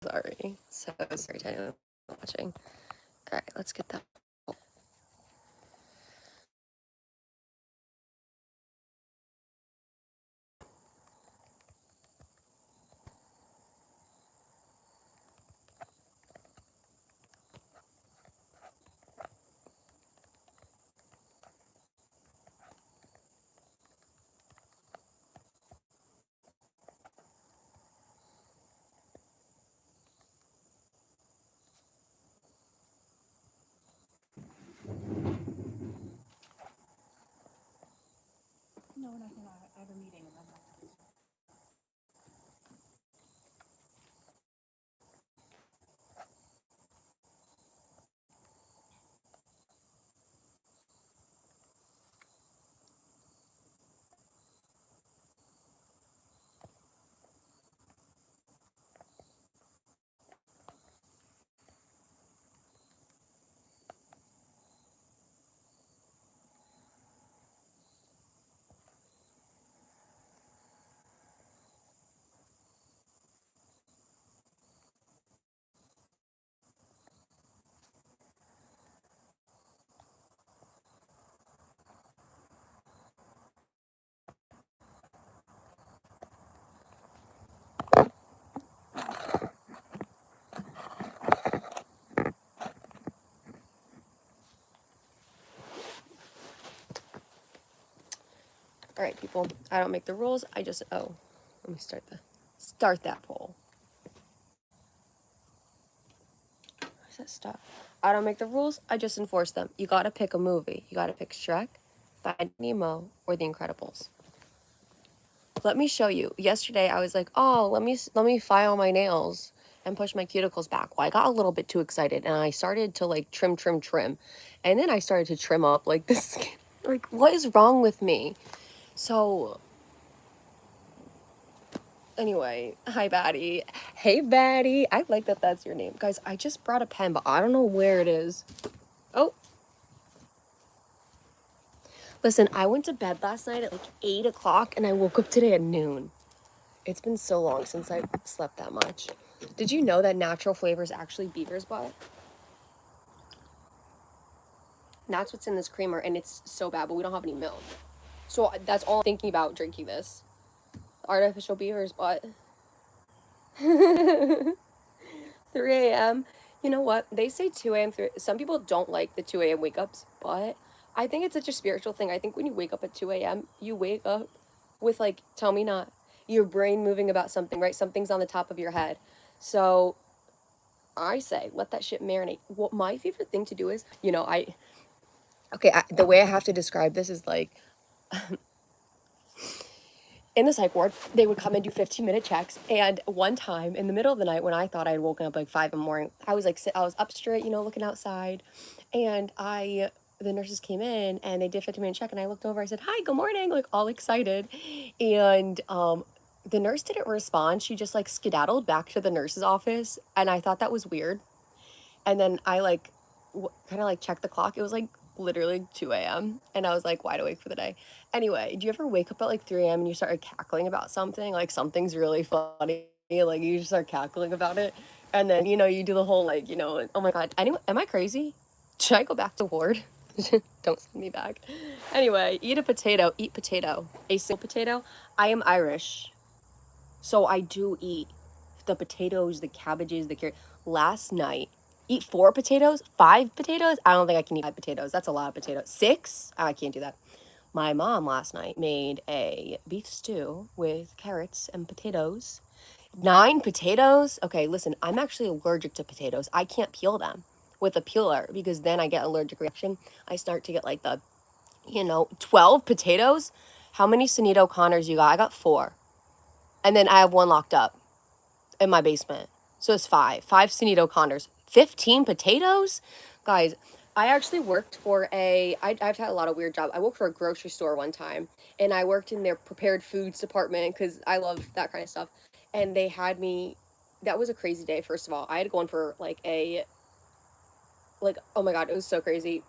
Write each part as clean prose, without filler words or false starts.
Sorry. So sorry to anyone watching. All right, let's get that. No, we're not gonna. I have a meeting and I'm not. All right, people. I don't make the rules. I just let me start that poll. Where's that stuff? I don't make the rules. I just enforce them. You gotta pick a movie. You gotta pick Shrek, Finding Nemo, or The Incredibles. Let me show you. Yesterday, I was like, oh, let me file my nails and push my cuticles back. Well, I got a little bit too excited, and I started to like trim, and then I started to trim up like this. Like, what is wrong with me? So anyway, hi Batty. Hey Batty. I like that that's your name. Guys, I just brought a pen, but I don't know where it is. Oh. Listen, I went to bed last night at like 8 o'clock and I woke up today at noon. It's been so long since I slept that much. Did you know that natural flavor is actually beaver's butt? That's what's in this creamer, and it's so bad, but we don't have any milk. So that's all I'm thinking about drinking this. Artificial beaver's butt. 3 a.m. You know what? They say 2 a.m. Some people don't like the 2 a.m. wake ups, but I think it's such a spiritual thing. I think when you wake up at 2 a.m., you wake up with, like, tell me not, your brain moving about something, right? Something's on the top of your head. So I say, let that shit marinate. What my favorite thing to do is, the way I have to describe this is like, in the psych ward, they would come and do 15-minute checks. And one time in the middle of the night when I thought I had woken up like 5 in the morning, I was up straight, looking outside. And the nurses came in and they did 15-minute check. And I looked over, I said, hi, good morning, like all excited. And the nurse didn't respond. She just like skedaddled back to the nurse's office. And I thought that was weird. And then I like kind of like checked the clock. It was like literally 2 a.m. and I was like wide awake for the day. Anyway, do you ever wake up at like 3 a.m. and you start cackling about something? Like something's really funny. Like you just start cackling about it. And then, you do the whole like, oh my God. Anyway, am I crazy? Should I go back to ward? Don't send me back. Anyway, eat potato. A single potato. I am Irish. So I do eat the potatoes, the cabbages, the carrot. Last night, eat 4 potatoes, 5 potatoes. I don't think I can eat 5 potatoes. That's a lot of potatoes. 6? I can't do that. My mom last night made a beef stew with carrots and potatoes. 9 potatoes? Okay, listen, I'm actually allergic to potatoes. I can't peel them with a peeler because then I get allergic reaction. I start to get like 12 potatoes. How many Sunito Connors you got? I got 4. And then I have one locked up in my basement. So it's 5. 5 Sunito Condors. 15 potatoes? Guys, I actually worked for I've had a lot of weird jobs. I worked for a grocery store one time, and I worked in their prepared foods department because I love that kind of stuff. And they had me, that was a crazy day, first of all. I had to go in for oh my God, it was so crazy.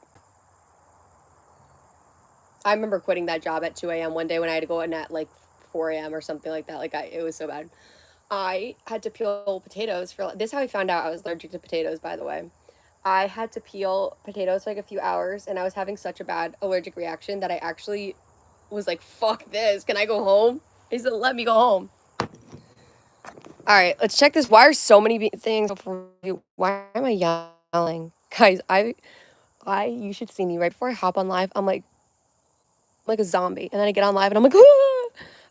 I remember quitting that job at 2 a.m. one day when I had to go in at like 4 a.m. or something like that. It was so bad. I had to peel potatoes for this is how I found out I was allergic to potatoes, by the way. I had to peel potatoes for like a few hours and I was having such a bad allergic reaction that I actually was like, fuck this. Can I go home? He said, let me go home. All right, let's check this. Why are so many things for you? Why am I yelling? Guys, you should see me right before I hop on live. I'm like a zombie. And then I get on live and I'm like, ah!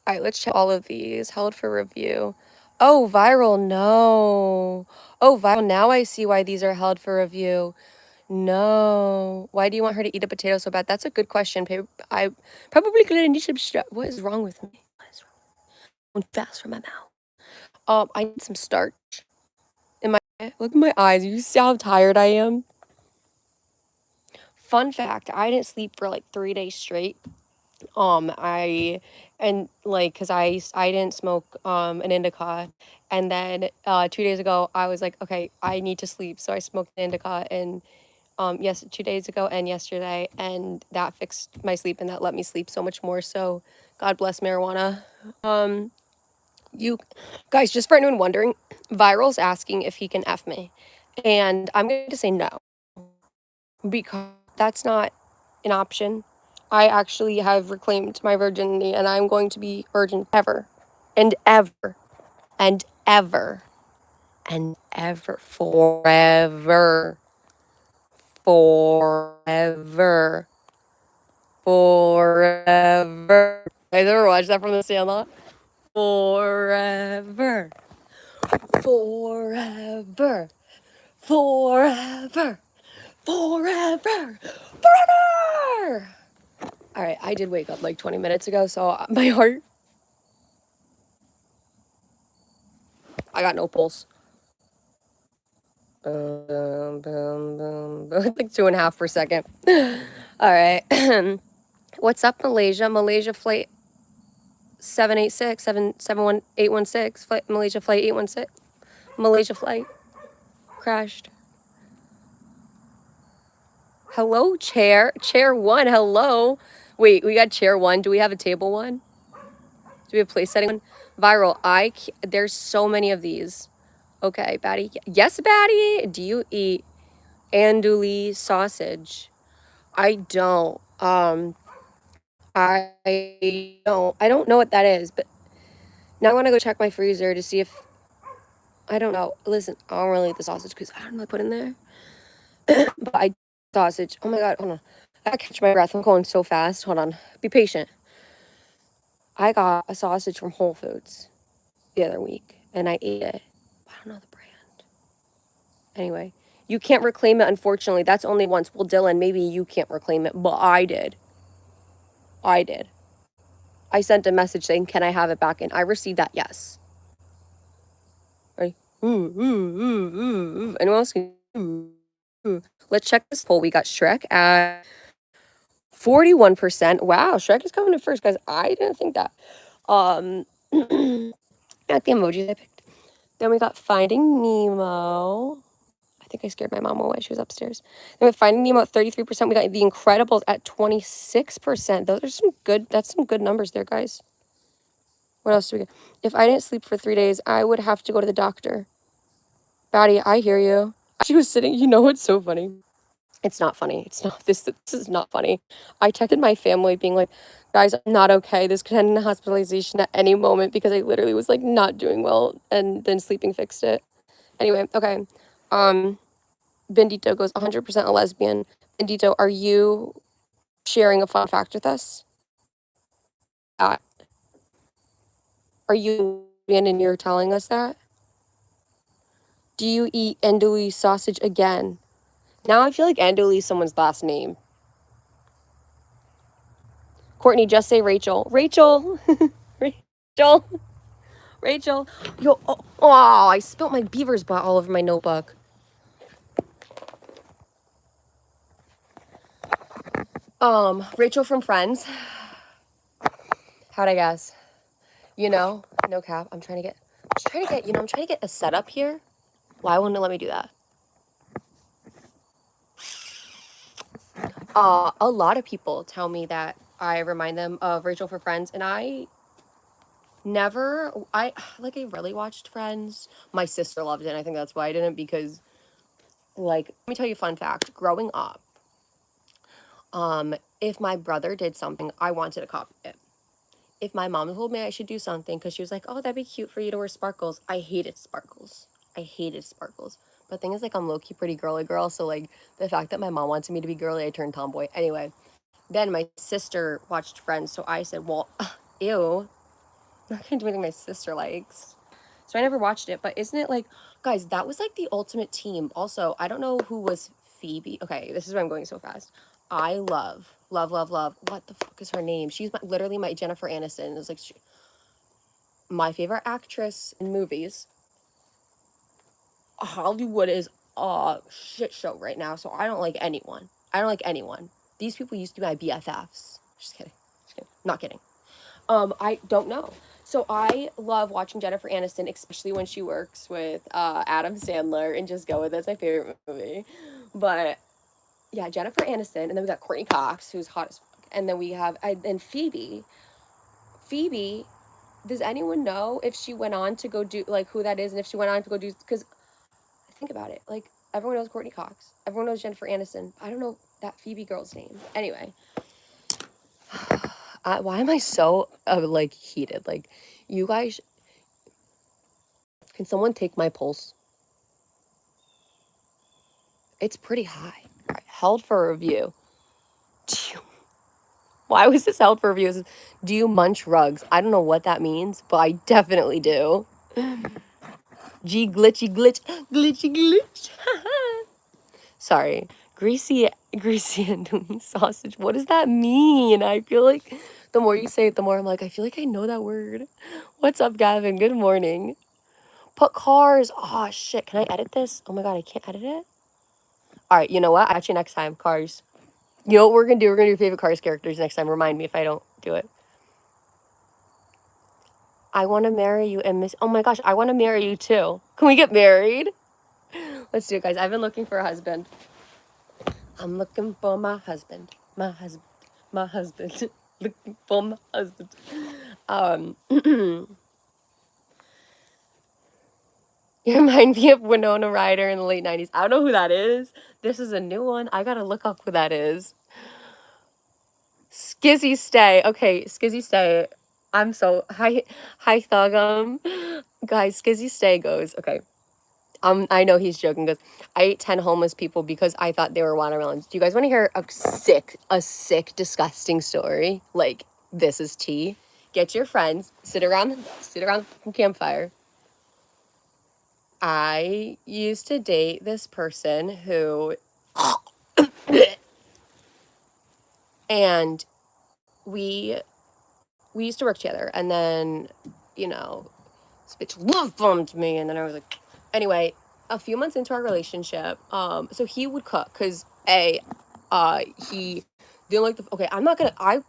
All right, let's check all of these. Held for review. Oh, viral. No. Oh, viral. Now I see why these are held for review. No. Why do you want her to eat a potato so bad? That's a good question. I probably could need some stuff. What is wrong with me? What is wrong? I'm fast from my mouth. I need some starch in my. Look at my eyes. You see how tired I am? Fun fact: I didn't sleep for like 3 days straight. I and like because I didn't smoke an indica, and then 2 days ago I was like, okay, I need to sleep, so I smoked an indica, and yes, 2 days ago and yesterday, and that fixed my sleep and that let me sleep so much more. So God bless marijuana. You guys, just for anyone wondering, Viral's asking if he can F me, and I'm going to say no because that's not an option. I actually have reclaimed my virginity and I'm going to be virgin ever and ever and ever and ever forever. Forever. Forever. Guys ever watched that from the Sandlot? Forever. Forever. Forever. Forever. Forever. All right, I did wake up like 20 minutes ago, so my heart, I got no pulse. Like 2.5 per second. All right. What's up, Malaysia? Malaysia flight 786, 816. Malaysia flight 816. Malaysia flight crashed. Hello, chair. Chair one, hello. Wait, we got chair one. Do we have a table one? Do we have place setting one? Viral, there's so many of these. Okay, Batty. Yes, Batty. Do you eat andouille sausage? I don't. I don't know what that is, but now I want to go check my freezer to see if I don't know. Listen, I don't really eat the sausage because I don't know what I put in there. But I sausage. Oh my god, hold on. I gotta catch my breath. I'm going so fast. Hold on. Be patient. I got a sausage from Whole Foods the other week and I ate it. I don't know the brand. Anyway, you can't reclaim it, unfortunately. That's only once. Well, Dylan, maybe you can't reclaim it, but I did. I did. I sent a message saying, can I have it back? And I received that yes. Right? Anyone else? Let's check this poll. We got Shrek at 41%. Wow, Shrek is coming in first, guys. I didn't think that. At the emojis I picked. Then we got Finding Nemo. I think I scared my mom away. She was upstairs. Then with Finding Nemo at 33%. We got The Incredibles at 26%. That's some good numbers there, guys. What else do we get? If I didn't sleep for 3 days, I would have to go to the doctor. Batty, I hear you. She was sitting, it's so funny. It's not funny. It's not, this is not funny. I texted my family being like, guys, I'm not okay. This could end in a hospitalization at any moment because I literally was like not doing well and then sleeping fixed it. Anyway, okay. Bendito goes 100% a lesbian. Bendito, are you sharing a fun fact with us? Are you lesbian and you're telling us that? Do you eat andouille sausage again? Now I feel like andouille is someone's last name. Courtney, just say Rachel. Rachel! Rachel! Rachel! Yo, oh, I spilt my beaver's butt all over my notebook. Rachel from Friends. How'd I guess? No cap. I'm trying to get a setup here. Why wouldn't it let me do that? A lot of people tell me that I remind them of Rachel from Friends, and I Never. I really watched Friends. My sister loved it, and I think that's why I didn't, because like, let me tell you a fun fact. Growing up, if my brother did something, I wanted to copy it. If my mom told me I should do something because she was like, "Oh, that'd be cute for you to wear sparkles," I hated sparkles. I hated sparkles. But the thing is, like, I'm low-key pretty girly girl, so like the fact that my mom wanted me to be girly, I turned tomboy. Anyway, then my sister watched Friends, so I said, "Well, ew, I'm not gonna do anything my sister likes." So I never watched it, but isn't it like, guys, that was like the ultimate team. Also, I don't know who was Phoebe. Okay, this is why I'm going so fast. I love, love, love, love. What the fuck is her name? She's literally my Jennifer Aniston. It's like my favorite actress in movies. Hollywood is a shit show right now, so I don't like anyone. I don't like anyone. These people used to be my BFFs. Just kidding. Just kidding. Not kidding. I don't know. So I love watching Jennifer Aniston, especially when she works with Adam Sandler and Just Go With It. That's my favorite movie. But yeah, Jennifer Aniston, and then we got Courtney Cox, who's hot as fuck, and then we have and Phoebe. Phoebe, does anyone know if she went on to go do like who that is, and if she went on to go do? Because think about it, like everyone knows Courtney Cox, everyone knows Jennifer Aniston. I don't know that Phoebe girl's name. Anyway, why am I so like heated? Like, you guys, can someone take my pulse? It's pretty high. All right, held for review. Why was this held for review? It says, do you munch rugs? I don't know what that means, but I definitely do. G glitchy glitch, glitchy glitch. Sorry. Greasy and sausage. What does that mean? I feel like the more you say it, the more I'm like, I feel like I know that word. What's up, Gavin? Good morning. Put cars. Oh, shit. Can I edit this? Oh my God, I can't edit it? All right, you know what? Actually, next time, cars. You know what we're going to do? We're going to do favorite Cars characters next time. Remind me if I don't do it. I want to marry you and miss... Oh my gosh, I want to marry you too. Can we get married? Let's do it, guys. I've been looking for a husband. I'm looking for my husband. My husband. My husband. Looking for my husband. You remind me of Winona Ryder in the late 90s. I don't know who that is. This is a new one. I gotta look up who that is. Skizzy Stay. Okay, Skizzy Stay. I'm so... Hi, Thugum. Guys, Skizzy Stay goes... Okay. I know he's joking. Goes, I ate 10 homeless people because I thought they were watermelons. Do you guys want to hear a sick, disgusting story? Like, this is tea. Get your friends, sit around the campfire. I used to date this person who, and we used to work together, and then, you know, this bitch love bombed me, and then I was like, anyway, a few months into our relationship, so he would cook, because he didn't like okay, I'm not gonna, I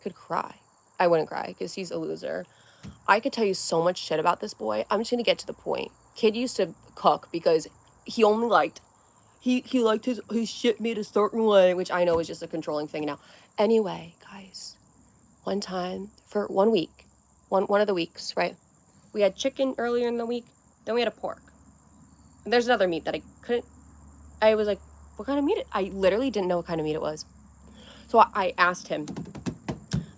could cry. I wouldn't cry, because he's a loser. I could tell you so much shit about this boy. I'm just gonna get to the point. Kid used to cook because he only liked, he liked his shit made a certain way, which I know is just a controlling thing now. Anyway, guys, one time, for 1 week, one of the weeks, right? We had chicken earlier in the week, then we had a pork. And there's another meat that I was like, what kind of meat? I literally didn't know what kind of meat it was. So I asked him.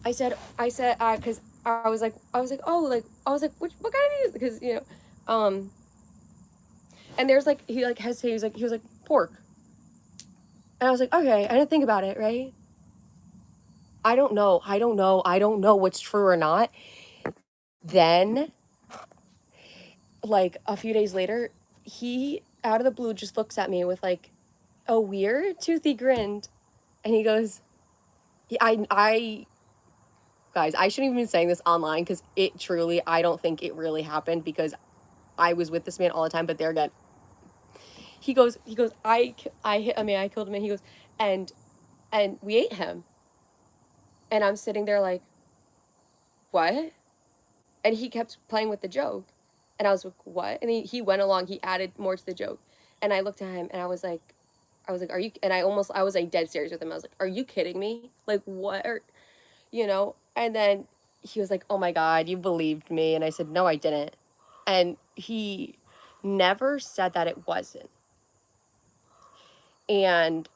I said, because I was like, what kind of meat is it? Because, you know, and there's like, he like hesitated, he was like, pork. And I was like, okay, I didn't think about it, right? I don't know what's true or not. Then, like, a few days later, he, out of the blue, just looks at me with, like, a weird, toothy grin. And he goes, guys, I shouldn't even be saying this online, because it truly, I don't think it really happened, because I was with this man all the time, but there again, he goes, I hit a man, I killed a man, he goes, and we ate him. And I'm sitting there like, what? And he kept playing with the joke. And I was like, what? And he went along, he added more to the joke. And I looked at him and I was like, are you, and I was like dead serious with him. I was like, are you kidding me? Like, what? You know? And then he was like, oh my God, you believed me. And I said, no, I didn't. And he never said that it wasn't. And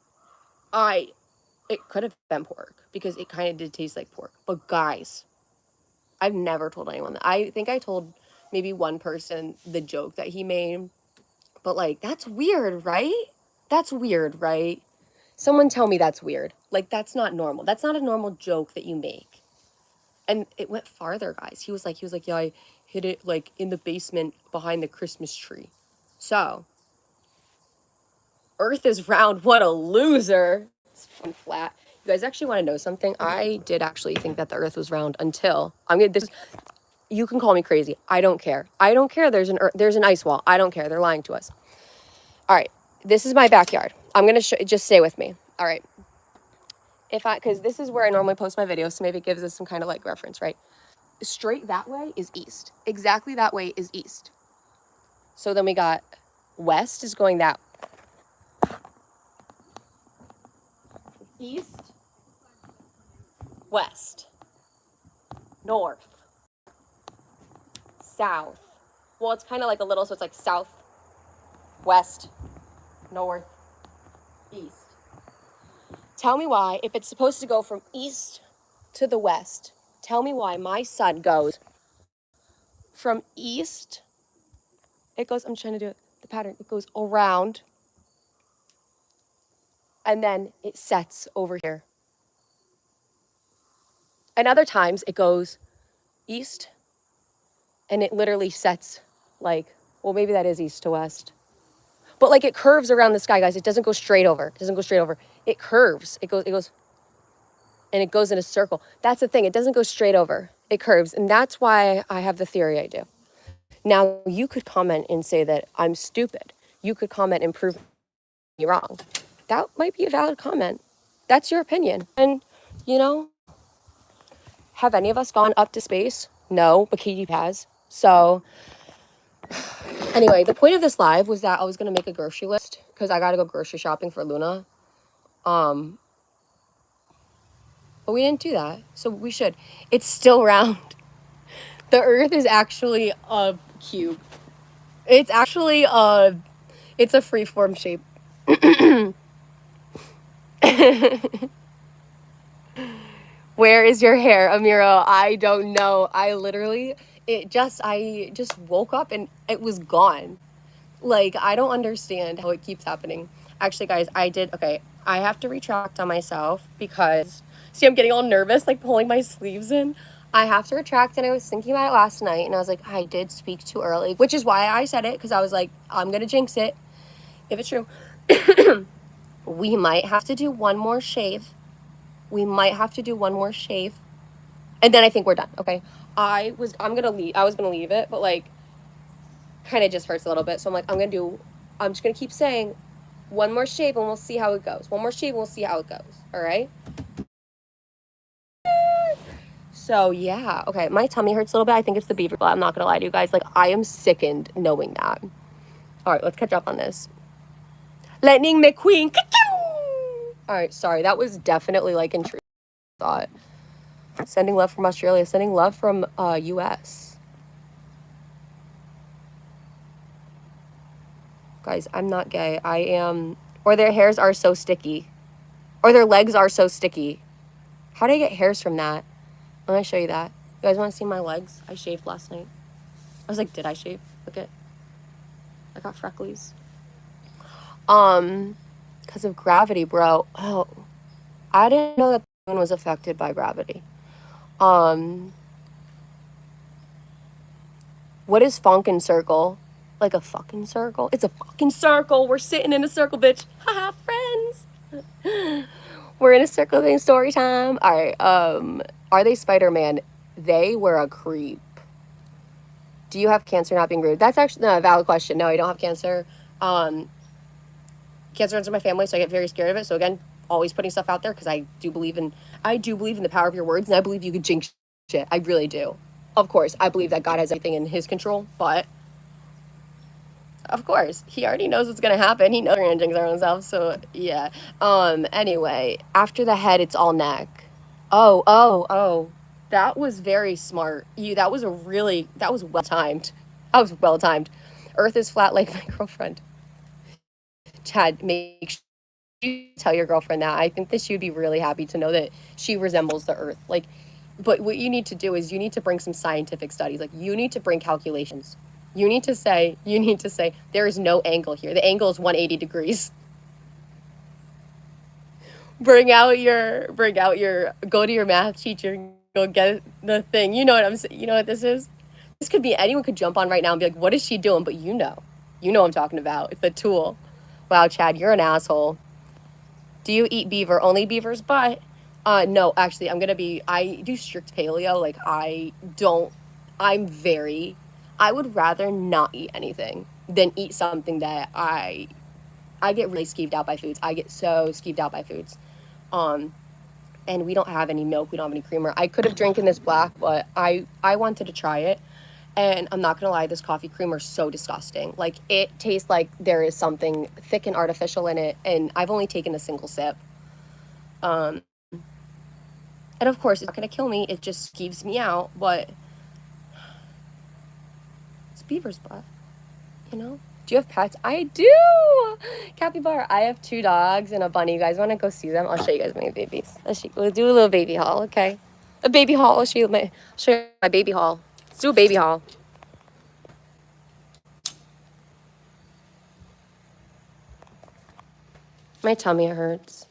it could have been pork because it kind of did taste like pork. But guys, I've never told anyone that. I think I told maybe one person the joke that he made. But like, that's weird, right? That's weird, right? Someone tell me that's weird. Like, that's not normal. That's not a normal joke that you make. And it went farther, guys. He was like, yeah, I hid it like in the basement behind the Christmas tree. So, Earth is round. What a loser. It's fun flat. You guys actually want to know something? I did actually think that the Earth was round until you can call me crazy. I don't care. I don't care. There's an ice wall. I don't care. They're lying to us. All right. This is my backyard. I'm going to just stay with me. All right. Because this is where I normally post my videos, so maybe it gives us some kind of like reference, right? Straight that way is east. Exactly that way is east. So then we got west is going that east, west, north, south. Well, it's kind of like a little, so it's like south, west, north, east. Tell me why, if it's supposed to go from east to the west, tell me why my sun goes from east. I'm trying to do it, the pattern. It goes around and then it sets over here. And other times it goes east and it literally sets like, well, maybe that is east to west. But like it curves around the sky, guys. It doesn't go straight over. It doesn't go straight over. It curves. It goes, and it goes in a circle. That's the thing. It doesn't go straight over. It curves. And that's why I have the theory I do. Now, you could comment and say that I'm stupid. You could comment and prove me wrong. That might be a valid comment. That's your opinion. And, have any of us gone up to space? No, but Katie has. So, anyway, the point of this live was that I was going to make a grocery list because I got to go grocery shopping for Luna. But we didn't do that. So we should. It's still round. The Earth is actually a cube. It's actually it's a freeform shape. Where is your hair, Amiro? I don't know. I just woke up and it was gone. Like, I don't understand how it keeps happening. Actually, guys, okay, I have to retract on myself because, see, I'm getting all nervous, like pulling my sleeves in. I have to retract, and I was thinking about it last night, and I was like, I did speak too early, which is why I said it, because I was like, I'm going to jinx it, if it's true. We might have to do one more shave. And then I think we're done, okay? I was gonna leave it, but like, kind of just hurts a little bit. So I'm like, I'm just gonna keep saying one more shave and we'll see how it goes. One more shave and we'll see how it goes. All right. So yeah, okay. My tummy hurts a little bit. I think it's the beaver blood. I'm not gonna lie to you guys. Like, I am sickened knowing that. All right, let's catch up on this. Lightning McQueen. All right, sorry. That was definitely like intrusive thought. Sending love from Australia. Sending love from US. Guys, I'm not gay. I am. Or their hairs are so sticky. Or their legs are so sticky. How do I get hairs from that? I'm gonna show you that. You guys want to see my legs? I shaved last night. I was like, did I shave? Look at. I got freckles. Because of gravity, bro. Oh, I didn't know that the moon was affected by gravity. What is Funkin' Circle? Like a fucking circle? It's a fucking circle. We're sitting in a circle, bitch. Haha, friends. We're in a circle doing story time. All right. Are they Spider-Man? They were a creep. Do you have cancer? Not being rude. That's actually not a valid question. No, I don't have cancer. Cancer runs in my family, so I get very scared of it. So again, always putting stuff out there because I do believe in the power of your words, and I believe you could jinx shit. I really do. Of course, I believe that God has everything in his control, but of course, he already knows what's gonna happen. He knows we're gonna jinx our own self, so yeah. Anyway, after the head, it's all neck. Oh. That was very smart. That was well timed. That was well timed. Earth is flat like my girlfriend. Chad, make sure you tell your girlfriend that. I think that she would be really happy to know that she resembles the Earth. Like, but what you need to do is you need to bring some scientific studies. Like, you need to bring calculations. You need to say, there is no angle here. The angle is 180 degrees. Go to your math teacher, go get the thing. You know what I'm saying? You know what this is? This could be, anyone could jump on right now and be like, what is she doing? But you know what I'm talking about. It's a tool. Wow, Chad, you're an asshole. Do you eat beaver? Only beaver's butt? No, actually, I do strict paleo. Like, I'm very, I would rather not eat anything than eat something that I get really skeeved out by foods. I get so skeeved out by foods. Um, and we don't have any milk. We don't have any creamer. I could have drinking this black, but I wanted to try it. And I'm not gonna lie, this coffee creamer is so disgusting. Like, it tastes like there is something thick and artificial in it, and I've only taken a single sip. Um, and of course, it's not gonna kill me. It just skeeves me out. But it's beaver's butt, you know. Do you have pets? I do. Capybara. I have 2 dogs and a bunny. You guys want to go see them? I'll show you guys my babies. We'll do a little baby haul, okay? A baby haul. I'll show you my baby haul. Let's do a baby haul. My tummy hurts.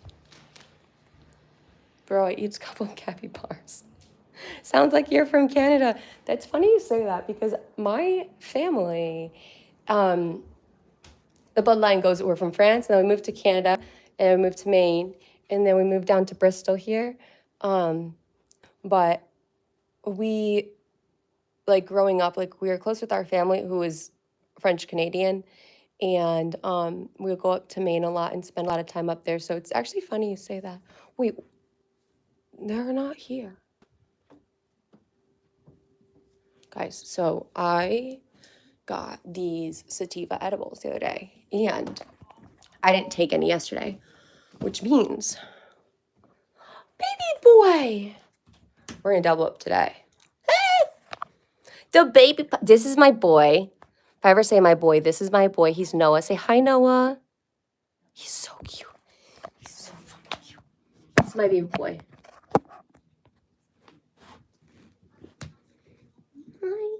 Bro, I eat a couple of capybaras. Sounds like you're from Canada. That's funny you say that because my family, the bloodline goes, we're from France, and then we moved to Canada, and we moved to Maine, and then we moved down to Bristol here. But we, like, growing up, like, we were close with our family who was French Canadian, and we would go up to Maine a lot and spend a lot of time up there. So it's actually funny you say that. Wait, they're not here. Guys, so I got these sativa edibles the other day, and I didn't take any yesterday, which means, baby boy, we're gonna double up today. This is my boy. If I ever say my boy, this is my boy. He's Noah. Say hi, Noah. He's so cute. He's so fucking cute. It's my baby boy. Hi.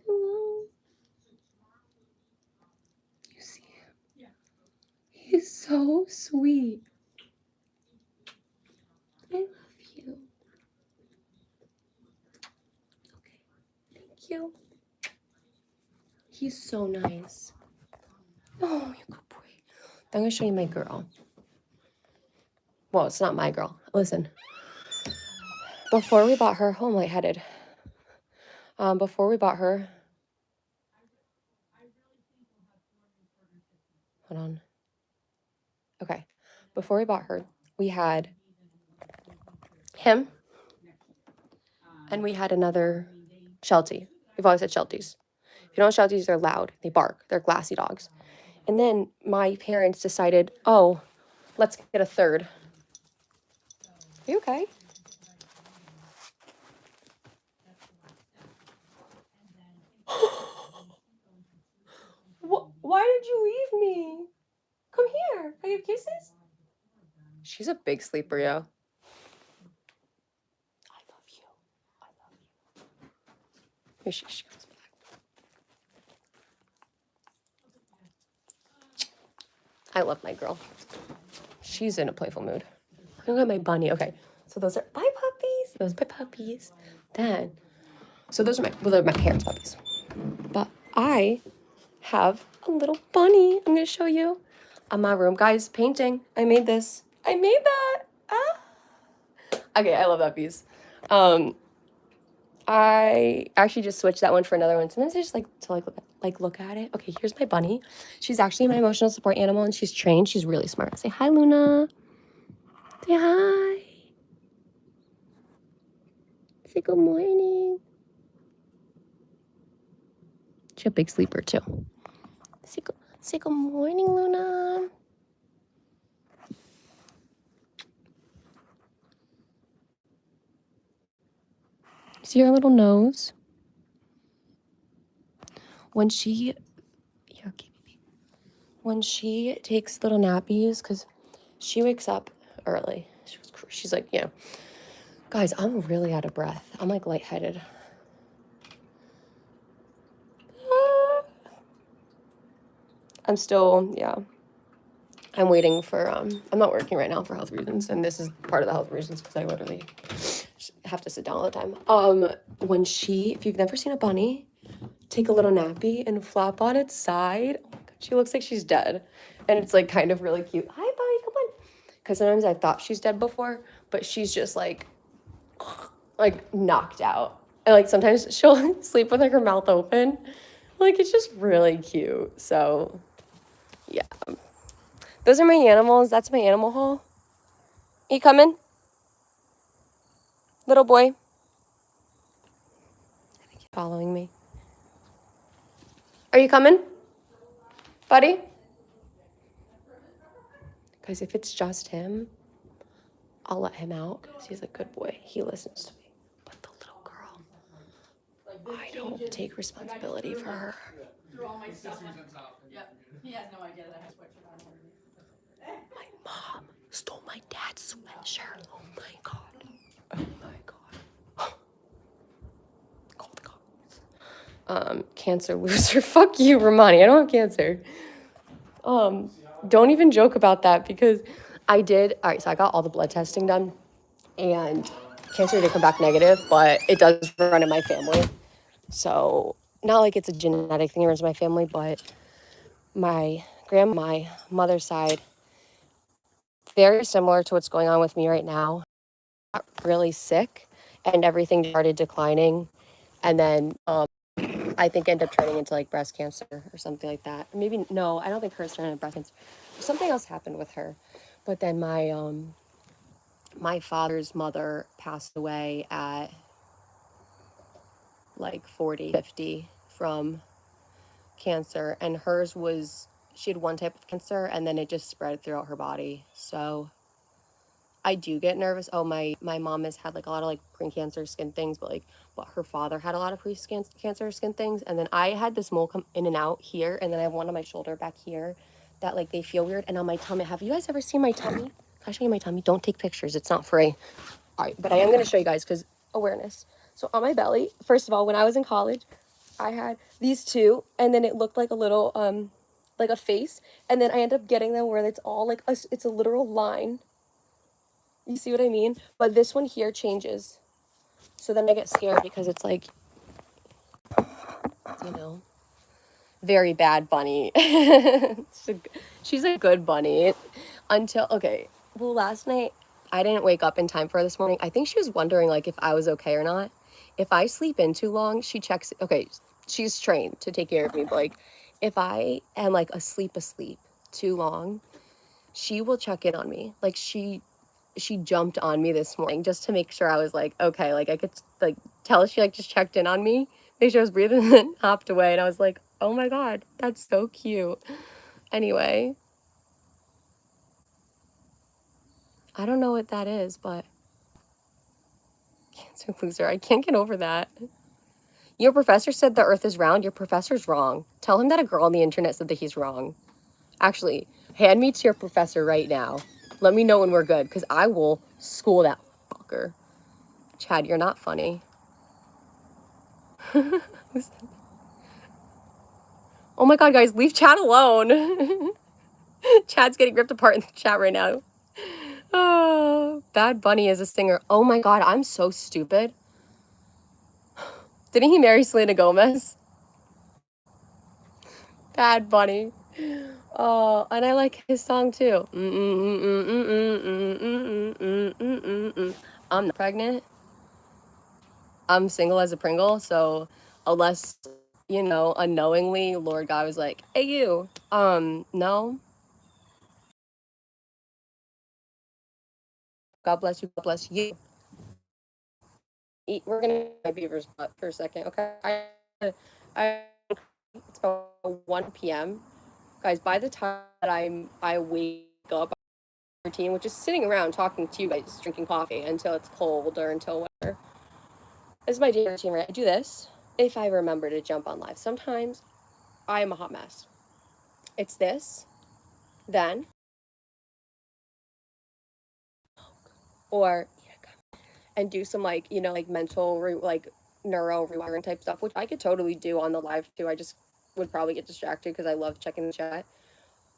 Hello. You see him? Yeah. He's so sweet. I love you. Okay. Thank you. He's so nice. Oh, you good boy. I'm gonna show you my girl. Well, it's not my girl. Listen. Before we bought her, oh, I'm lightheaded. Before we bought her, hold on. Okay. Before we bought her, we had him and we had another Sheltie. We've always had Shelties. If you know Shelties, they're loud. They bark. They're glassy dogs. And then my parents decided, oh, let's get a third. Are you okay? Why did you leave me? Come here. Can you have kisses? She's a big sleeper, yo. I love you. I love you. Here she comes back. I love my girl. She's in a playful mood. Look at my bunny. Okay, so those are my puppies. Those are my puppies. Then, so those are my parents' puppies. But I have a little bunny. I'm gonna show you. On my room, guys, painting. I made this. I made that. Ah. Okay, I love that piece. I actually just switched that one for another one. Sometimes I just like to look at it. Okay, here's my bunny. She's actually my emotional support animal, and she's trained. She's really smart. Say hi, Luna. Say hi. Say good morning. She's a big sleeper too. Say good morning, Luna. See her little nose? When she, yeah, okay, baby. When she takes little nappies, because she wakes up early. She's like, yeah. Guys, I'm really out of breath. I'm like lightheaded. I'm still, yeah. I'm waiting for, I'm not working right now for health reasons. And this is part of the health reasons because I literally have to sit down all the time. When if you've never seen a bunny take a little nappy and flop on its side, oh my God, she looks like she's dead. And it's like kind of really cute. Hi, bunny, come on. Because sometimes I thought she's dead before, but she's just like knocked out. And like sometimes she'll sleep with like her mouth open. Like it's just really cute. So yeah. Those are my animals. That's my animal haul. You coming? Little boy? I think he's following me. Are you coming? Buddy? Guys, if it's just him, I'll let him out because he's a good boy. He listens to me. But the little girl, I don't take responsibility for her. Threw all my stuff on. Yep. He has no idea that I have sweatshirt on underneath. My mom stole my dad's sweatshirt. Oh my God. Oh my God. Call the cops. Cancer loser. Fuck you, Romani. I don't have cancer. Don't even joke about that because I did. All right, so I got all the blood testing done and cancer did come back negative, but it does run in my family. So not like it's a genetic thing that runs in my family, but my mother's side, very similar to what's going on with me right now. Got really sick and everything started declining. And then I think ended up turning into like breast cancer or something like that. Maybe no, I don't think hers turned into breast cancer. Something else happened with her. But then my father's mother passed away at like 40, 50 from cancer, and hers was, she had one type of cancer and then it just spread throughout her body. So I do get nervous. Oh, my mom has had like a lot of like pre-cancer skin things, but her father had a lot of pre-cancer skin things. And then I had this mole come in and out here, and then I have one on my shoulder back here that like they feel weird. And on my tummy, have you guys ever seen my tummy? Can I show you my tummy? Don't take pictures. It's not free. All right, but I am going to show you guys because awareness. So on my belly, first of all, when I was in college, I had these two, and then it looked like a little like a face, and then I end up getting them where it's all like it's a literal line. You see what I mean? But this one here changes. So then I get scared because it's like, you know, very bad bunny. She's a good bunny until, okay, well, last night I didn't wake up in time for her this morning. I think she was wondering like if I was okay or not. If I sleep in too long, she checks, okay, she's trained to take care of me, but like if I am like asleep too long, she will check in on me. Like she jumped on me this morning just to make sure I was like okay, like I could like tell she like just checked in on me, make sure I was breathing, and then hopped away, and I was like, oh my God, that's so cute. Anyway, I don't know what that is, but cancer loser, I can't get over that. Your professor said the earth is round. Your professor's wrong. Tell him that a girl on the internet said that he's wrong. Actually, hand me to your professor right now. Let me know when we're good, because I will school that fucker. Chad, you're not funny. Oh my God, guys, leave Chad alone. Chad's getting ripped apart in the chat right now. Oh, Bad Bunny is a singer. Oh my God, I'm so stupid. Didn't he marry Selena Gomez? Bad Bunny. Oh, and I like his song too. I'm not pregnant. I'm single as a Pringle, so unless, you know, unknowingly, Lord God was like, hey, you, no. God bless you, God bless you. We're gonna my beaver's butt for a second, okay? It's about 1 p.m. Guys, by the time that I wake up, routine, which is sitting around talking to you guys, drinking coffee until it's cold or until whatever. This is my daily routine, right? I do this if I remember to jump on live. Sometimes I am a hot mess. It's this, then, or and do some like like mental like neuro rewiring type stuff, which I could totally do on the live too. I just would probably get distracted because I love checking the chat.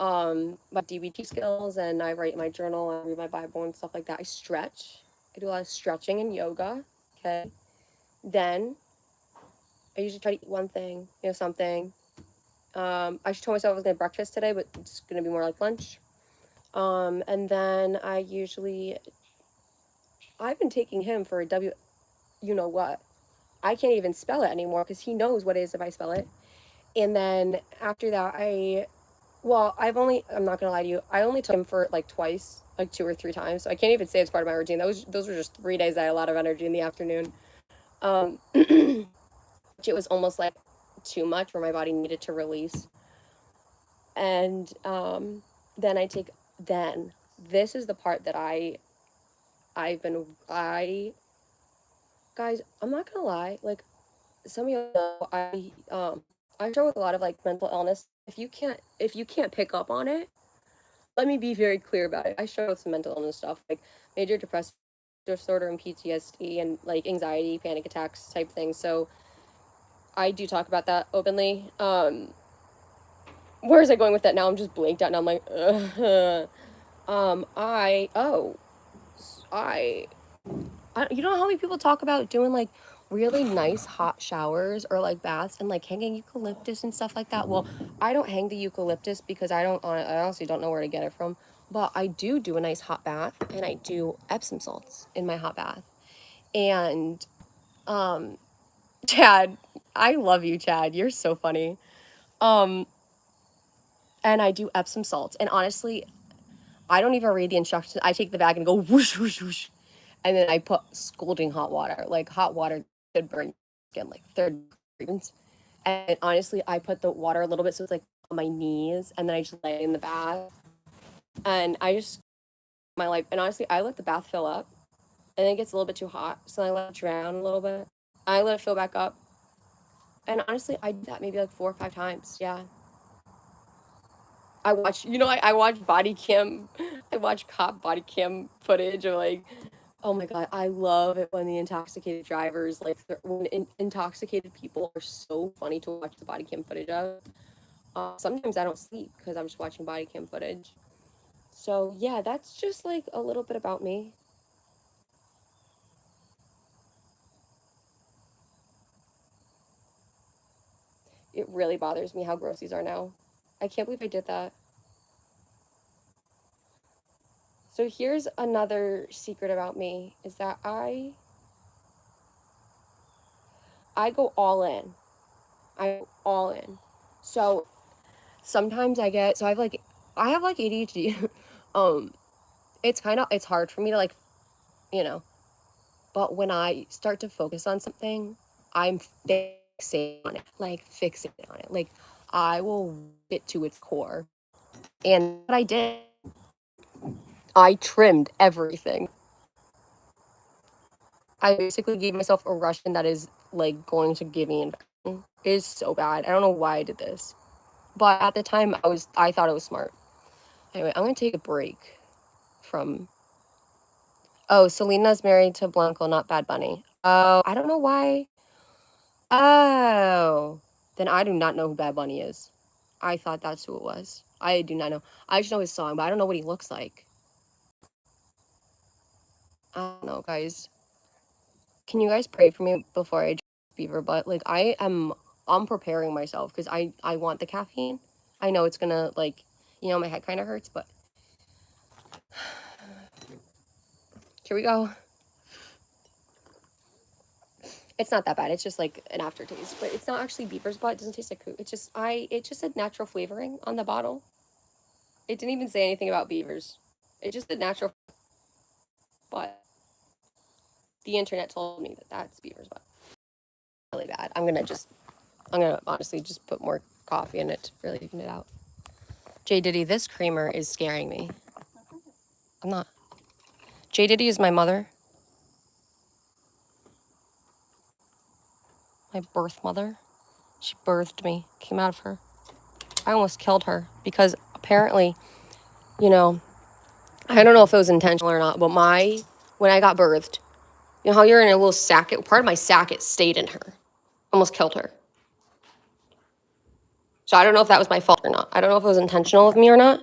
My DBT skills, and I write my journal, I read my Bible and stuff like that. I stretch. I do a lot of stretching and yoga. Okay. Then I usually try to eat one thing, something. I just told myself I was gonna breakfast today, but it's gonna be more like lunch. And then I've been taking him for a you know what. I can't even spell it anymore because he knows what it is if I spell it. And then after that, I'm not gonna lie to you, I only took him for like twice, like 2 or 3 times. So I can't even say it's part of my routine. Those were just 3 days I had a lot of energy in the afternoon. It was almost like too much where my body needed to release. And then then this is the part that I guys, I'm not gonna lie, like some of you know, I struggle with a lot of like mental illness. If you can't pick up on it, let me be very clear about it. I struggle with some mental illness stuff, like major depressive disorder and PTSD and like anxiety, panic attacks type things. So I do talk about that openly. Where is I going with that now? I'm just blanked out now. I'm like, I oh you know how many people talk about doing like really nice hot showers or like baths and like hanging eucalyptus and stuff like that? Well, I don't hang the eucalyptus because I honestly don't know where to get it from. But I do a nice hot bath, and I do Epsom salts in my hot bath. And um, Chad, I love you, Chad. You're so funny. Um, and I do Epsom salts, and honestly, I don't even read the instructions. I take the bag and go whoosh whoosh whoosh, and then I put scalding hot water. Like hot water should burn your skin like third degrees. And honestly, I put the water a little bit so it's like on my knees, and then I just lay in the bath, and I just my life. And honestly, I let the bath fill up, and then it gets a little bit too hot, so I let it drown a little bit. I let it fill back up, and honestly, I did that maybe like 4 or 5 times. Yeah, I watch body cam, I watch cop body cam footage of like, oh my God, I love it when the intoxicated drivers, like, when intoxicated people are so funny to watch the body cam footage of. Sometimes I don't sleep because I'm just watching body cam footage. So yeah, that's just like a little bit about me. It really bothers me how gross these are now. I can't believe I did that. So here's another secret about me is that I go all in. I go all in. So sometimes I have like ADHD. um it's hard for me to like, you know, but when I start to focus on something, I'm fixated on it. Like fixated on it. Like I will get to its core. And what I did, I trimmed everything. I basically gave myself a Russian that is like going to give me infection. It is so bad. I don't know why I did this. But at the time I thought it was smart. Anyway, I'm gonna take a break from oh, Selena's married to Blanco, not Bad Bunny. Oh, I don't know why. Oh. Then I do not know who Bad Bunny is. I thought that's who it was. I do not know. I just know his song, but I don't know what he looks like. I don't know, guys. Can you guys pray for me before I beaver butt? Like I'm preparing myself because I want the caffeine. I know it's gonna like, my head kind of hurts, but here we go. It's not that bad. It's just like an aftertaste, but it's not actually beaver's butt. It doesn't taste like it just said natural flavoring on the bottle. It didn't even say anything about beavers. It just said natural, but the internet told me that that's beaver's butt. Really bad. I'm gonna honestly just put more coffee in it to really even it out. J Diddy, this creamer is scaring me. I'm not. J Diddy is my mother. my birth mother. She birthed me, came out of her. I almost killed her because apparently, you know, I don't know if it was intentional or not, but when I got birthed, you know how you're in a little sack? Part of my sack, it stayed in her. Almost killed her. So I don't know if that was my fault or not. I don't know if it was intentional of me or not.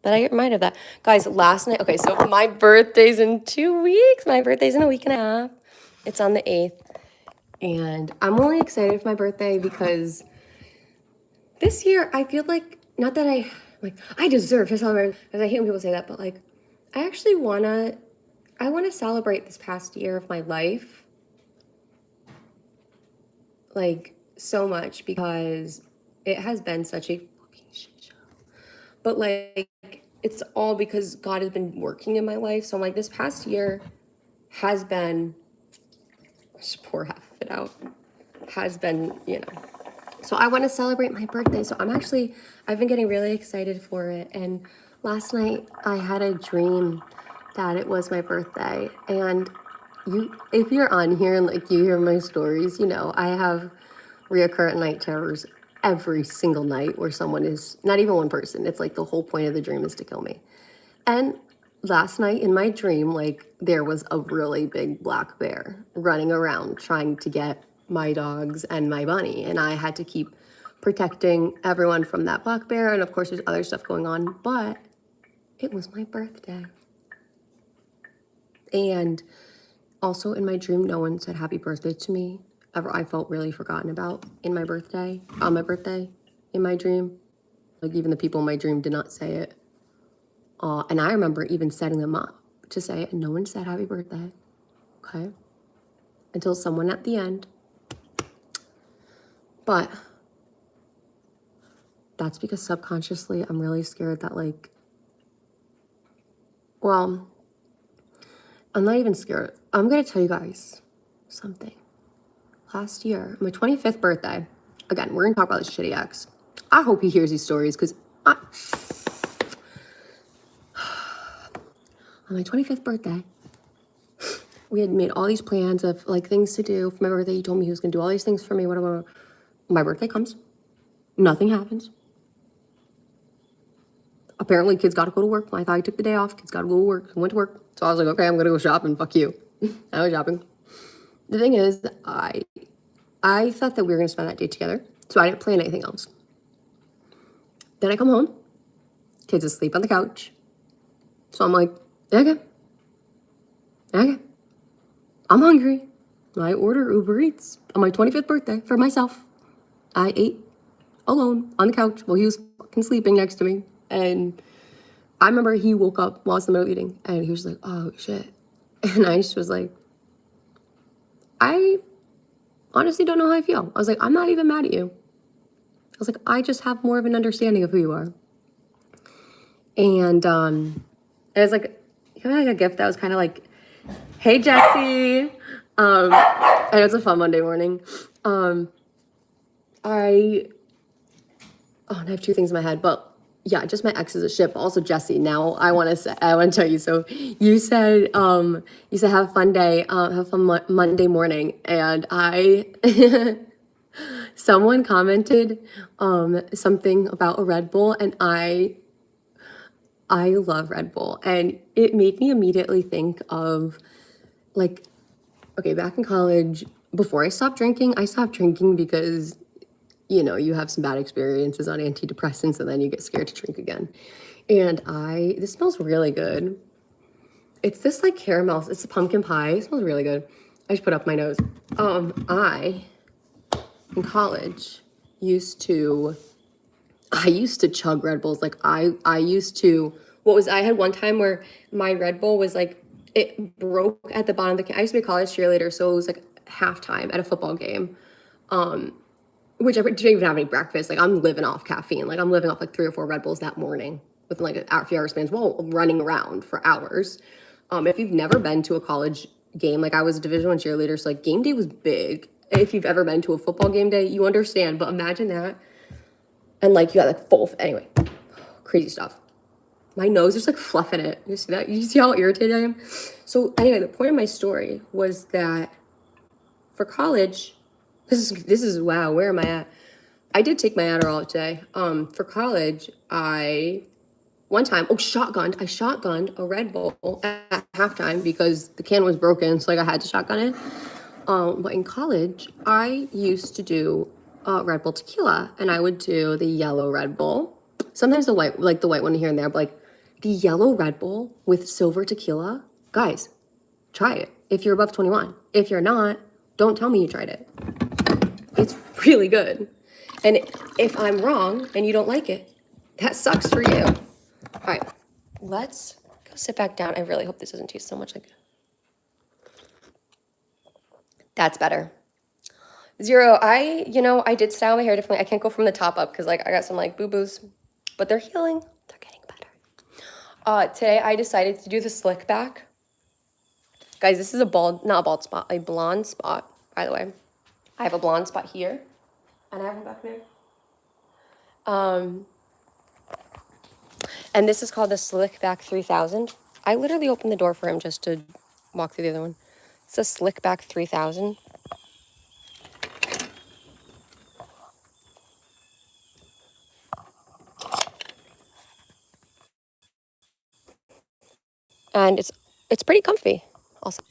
But I get reminded of that. Guys, last night, okay, so my birthday's in 2 weeks. My birthday's in a week and a half. It's on the 8th. And I'm only excited for my birthday because this year I feel like, not that I deserve to celebrate, because I hate when people say that, but like, I actually I wanna celebrate this past year of my life, like, so much because it has been such a fucking shit show. But like, it's all because God has been working in my life. So I'm like, this past year has been, just pour half of it out, has been, you know. So I want to celebrate my birthday. So I've been getting really excited for it. And last night I had a dream that it was my birthday. And if you're on here and like you hear my stories, you know, I have reoccurrent night terrors every single night where someone is, not even one person, it's like the whole point of the dream is to kill me. And last night in my dream, like there was a really big black bear running around trying to get my dogs and my bunny. And I had to keep protecting everyone from that black bear. And of course there's other stuff going on, but it was my birthday. And also in my dream, no one said happy birthday to me. I felt really forgotten about on my birthday, in my dream. Like even the people in my dream did not say it. And I remember even setting them up to say it, and no one said happy birthday, okay? Until someone at the end. But that's because subconsciously I'm really scared that like, well, I'm not even scared. I'm gonna tell you guys something. Last year, my 25th birthday, again, we're gonna talk about this shitty ex. I hope he hears these stories because on my 25th birthday, we had made all these plans of like things to do for my birthday. He told me he was gonna do all these things for me, whatever. My birthday comes, nothing happens. Apparently kids gotta go to work. I thought I took the day off, kids gotta go to work, I went to work. So I was like, okay, I'm gonna go shopping, fuck you. I was shopping. The thing is, I thought that we were gonna spend that day together, so I didn't plan anything else. Then I come home, kids asleep on the couch. So I'm like, okay, I'm hungry. I order Uber Eats on my 25th birthday for myself. I ate alone on the couch while he was fucking sleeping next to me. And I remember he woke up while I was in the middle of eating and he was like, oh shit. And I just was like, I honestly don't know how I feel. I was like, I'm not even mad at you. I was like, I just have more of an understanding of who you are. And it was like, kind of like a gift that was kind of like, hey, Jesse. And it was a fun Monday morning. And I have two things in my head, but yeah, just my ex is a shit, but also Jesse. Now I want to tell you. So you said have a fun day, have a fun Monday morning, and someone commented something about a Red Bull, and I love Red Bull, and it made me immediately think of like, okay, back in college, before I stopped drinking because you know, you have some bad experiences on antidepressants and then you get scared to drink again. And this smells really good. It's this like caramel, it's a pumpkin pie. It smells really good. I just put up my nose. I, in college, I used to chug Red Bulls. Like I had one time where my Red Bull was like, it broke at the bottom of the can. I used to be a college cheerleader, so it was like halftime at a football game. Which I didn't even have any breakfast. Like I'm living off caffeine. Like I'm living off like 3 or 4 Red Bulls that morning with like a few hours spans while running around for hours. If you've never been to a college game, like I was a Division I cheerleader, so like game day was big. If you've ever been to a football game day, you understand. But imagine that, and like you got like full. Anyway, crazy stuff. My nose is like fluffing it. You see that? You see how irritated I am? So anyway, the point of my story was that for college, this is wow, where am I at? I did take my Adderall today. For college, one time, I shotgunned a Red Bull at halftime because the can was broken, so like I had to shotgun it. But in college, I used to do Red Bull tequila, and I would do the yellow Red Bull. Sometimes the white one here and there, but like the yellow Red Bull with silver tequila. Guys, try it if you're above 21. If you're not, don't tell me you tried it. It's really good. And if I'm wrong and you don't like it, that sucks for you. All right, let's go sit back down. I really hope this doesn't taste so much like... That's better. Zero, I did style my hair differently. I can't go from the top up because like I got some like boo-boos, but they're healing. They're getting better. Today I decided to do the slick back. Guys, this is not a bald spot, a blonde spot, by the way. I have a blonde spot here, and I have one back there. And this is called the Slick Back 3000. I literally opened the door for him just to walk through the other one. It's a Slick Back 3000. And it's pretty comfy also.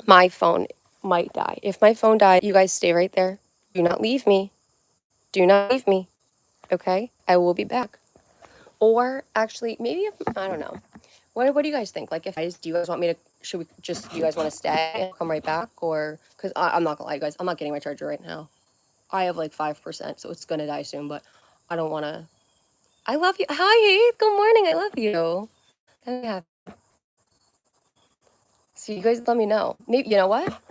My phone might die. If my phone dies, you guys stay right there. Do not leave me. Do not leave me. Okay? I will be back. Or actually, maybe if, I don't know. What do you guys think? Like, do you guys want me to, do you guys want to stay and come right back? Or, because I'm not gonna lie, guys, I'm not getting my charger right now. I have like 5%, so it's gonna die soon, but I don't want to. I love you. Hi, Heath. Good morning. I love you. Yeah. So you guys let me know. Maybe, you know what?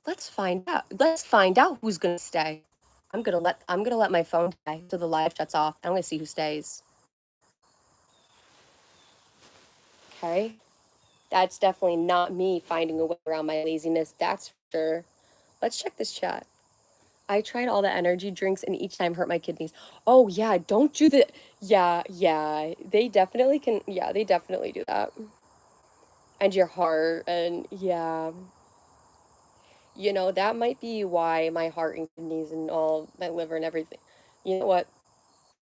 Let's find out. Let's find out who's gonna stay. I'm gonna let my phone die so the live shuts off. I'm gonna see who stays. Okay. That's definitely not me finding a way around my laziness. That's for sure. Let's check this chat. I tried all the energy drinks and each time hurt my kidneys. Oh yeah, don't do the... Yeah. They definitely can... Yeah, they definitely do that. And your heart, and yeah. That might be why my heart and kidneys and all, my liver and everything. You know what?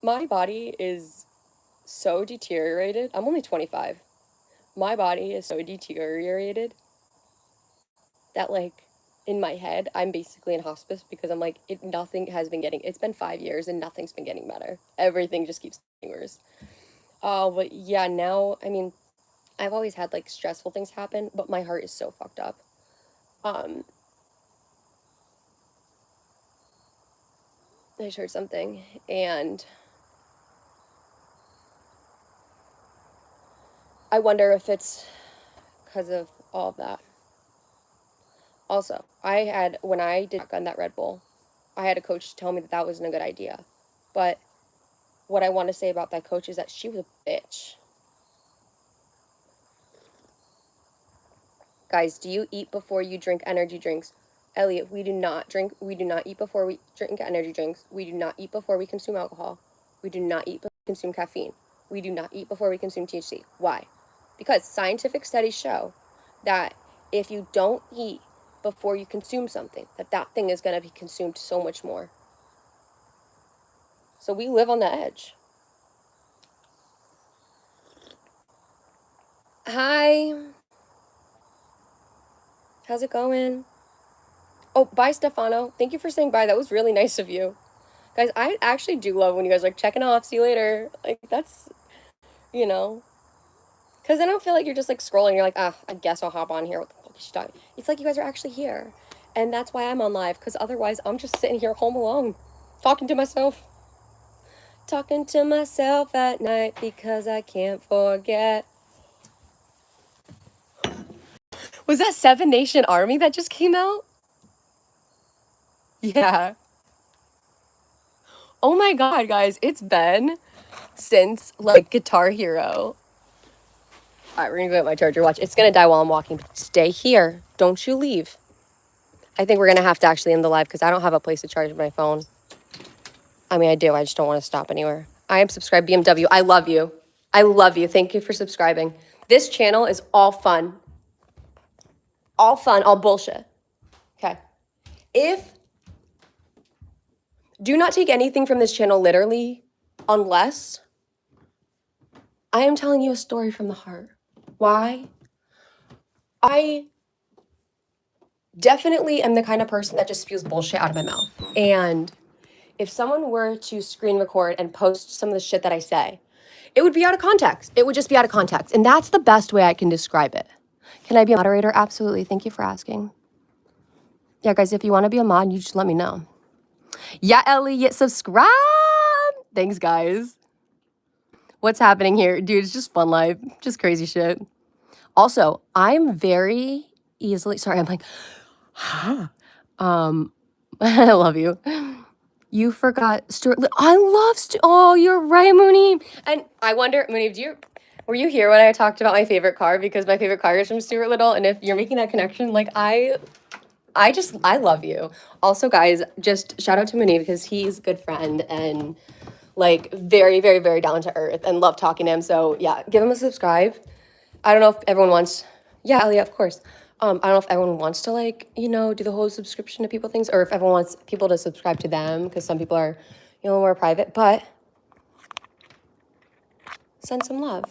My body is so deteriorated. I'm only 25. My body is so deteriorated that like in my head I'm basically in hospice because I'm like nothing has been getting, it's been 5 years and nothing's been getting better. Everything just keeps getting worse. But yeah, now I mean I've always had like stressful things happen, but my heart is so fucked up. I just heard something and I wonder if it's because of all of that. Also, when I did on that Red Bull, I had a coach tell me that wasn't a good idea. But what I want to say about that coach is that she was a bitch. Guys, do you eat before you drink energy drinks? Elliot, we do not eat before we drink energy drinks. We do not eat before we consume alcohol. We do not eat before we consume caffeine. We do not eat before we consume THC. Why? Because scientific studies show that if you don't eat before you consume something, that thing is going to be consumed so much more. So we live on the edge. Hi. How's it going? Oh, bye, Stefano. Thank you for saying bye. That was really nice of you. Guys, I actually do love when you guys are like, checking off, see you later. Like, that's, because then I don't feel like you're just like scrolling. You're like, I guess I'll hop on here. What the fuck is she talking? It's like you guys are actually here. And that's why I'm on live, because otherwise I'm just sitting here home alone, talking to myself. Talking to myself at night because I can't forget. Was that Seven Nation Army that just came out? Yeah. Oh my god, guys, it's been since like Guitar Hero. Alright, we're gonna go get my charger. Watch, it's gonna die while I'm walking. Stay here. Don't you leave. I think we're gonna have to actually end the live because I don't have a place to charge my phone. I mean, I do. I just don't want to stop anywhere. I am subscribed, BMW. I love you. I love you. Thank you for subscribing. This channel is all fun. All fun, all bullshit. Okay. Do not take anything from this channel literally unless I am telling you a story from the heart. Why? I definitely am the kind of person that just spews bullshit out of my mouth. And if someone were to screen record and post some of the shit that I say, it would be out of context. It would just be out of context. And that's the best way I can describe it. Can I be a moderator? Absolutely. Thank you for asking. Yeah, guys, if you want to be a mod, you just let me know. Yeah, Elliot, subscribe. Thanks, guys. What's happening here? Dude, it's just fun life. Just crazy shit. Also, I'm very easily, sorry, I'm like, I love you. You forgot Stuart. I love oh, you're right, Mooney. And I wonder, Mooney, were you here when I talked about my favorite car? Because my favorite car is from Stuart Little. And if you're making that connection, like I love you. Also, guys, just shout out to Mooney because he's a good friend and like very, very, very down to earth and love talking to him. So yeah, give him a subscribe. I don't know if everyone wants, yeah, Elliot, of course. I don't know if everyone wants to like, do the whole subscription to people things, or if everyone wants people to subscribe to them, because some people are, more private, but send some love.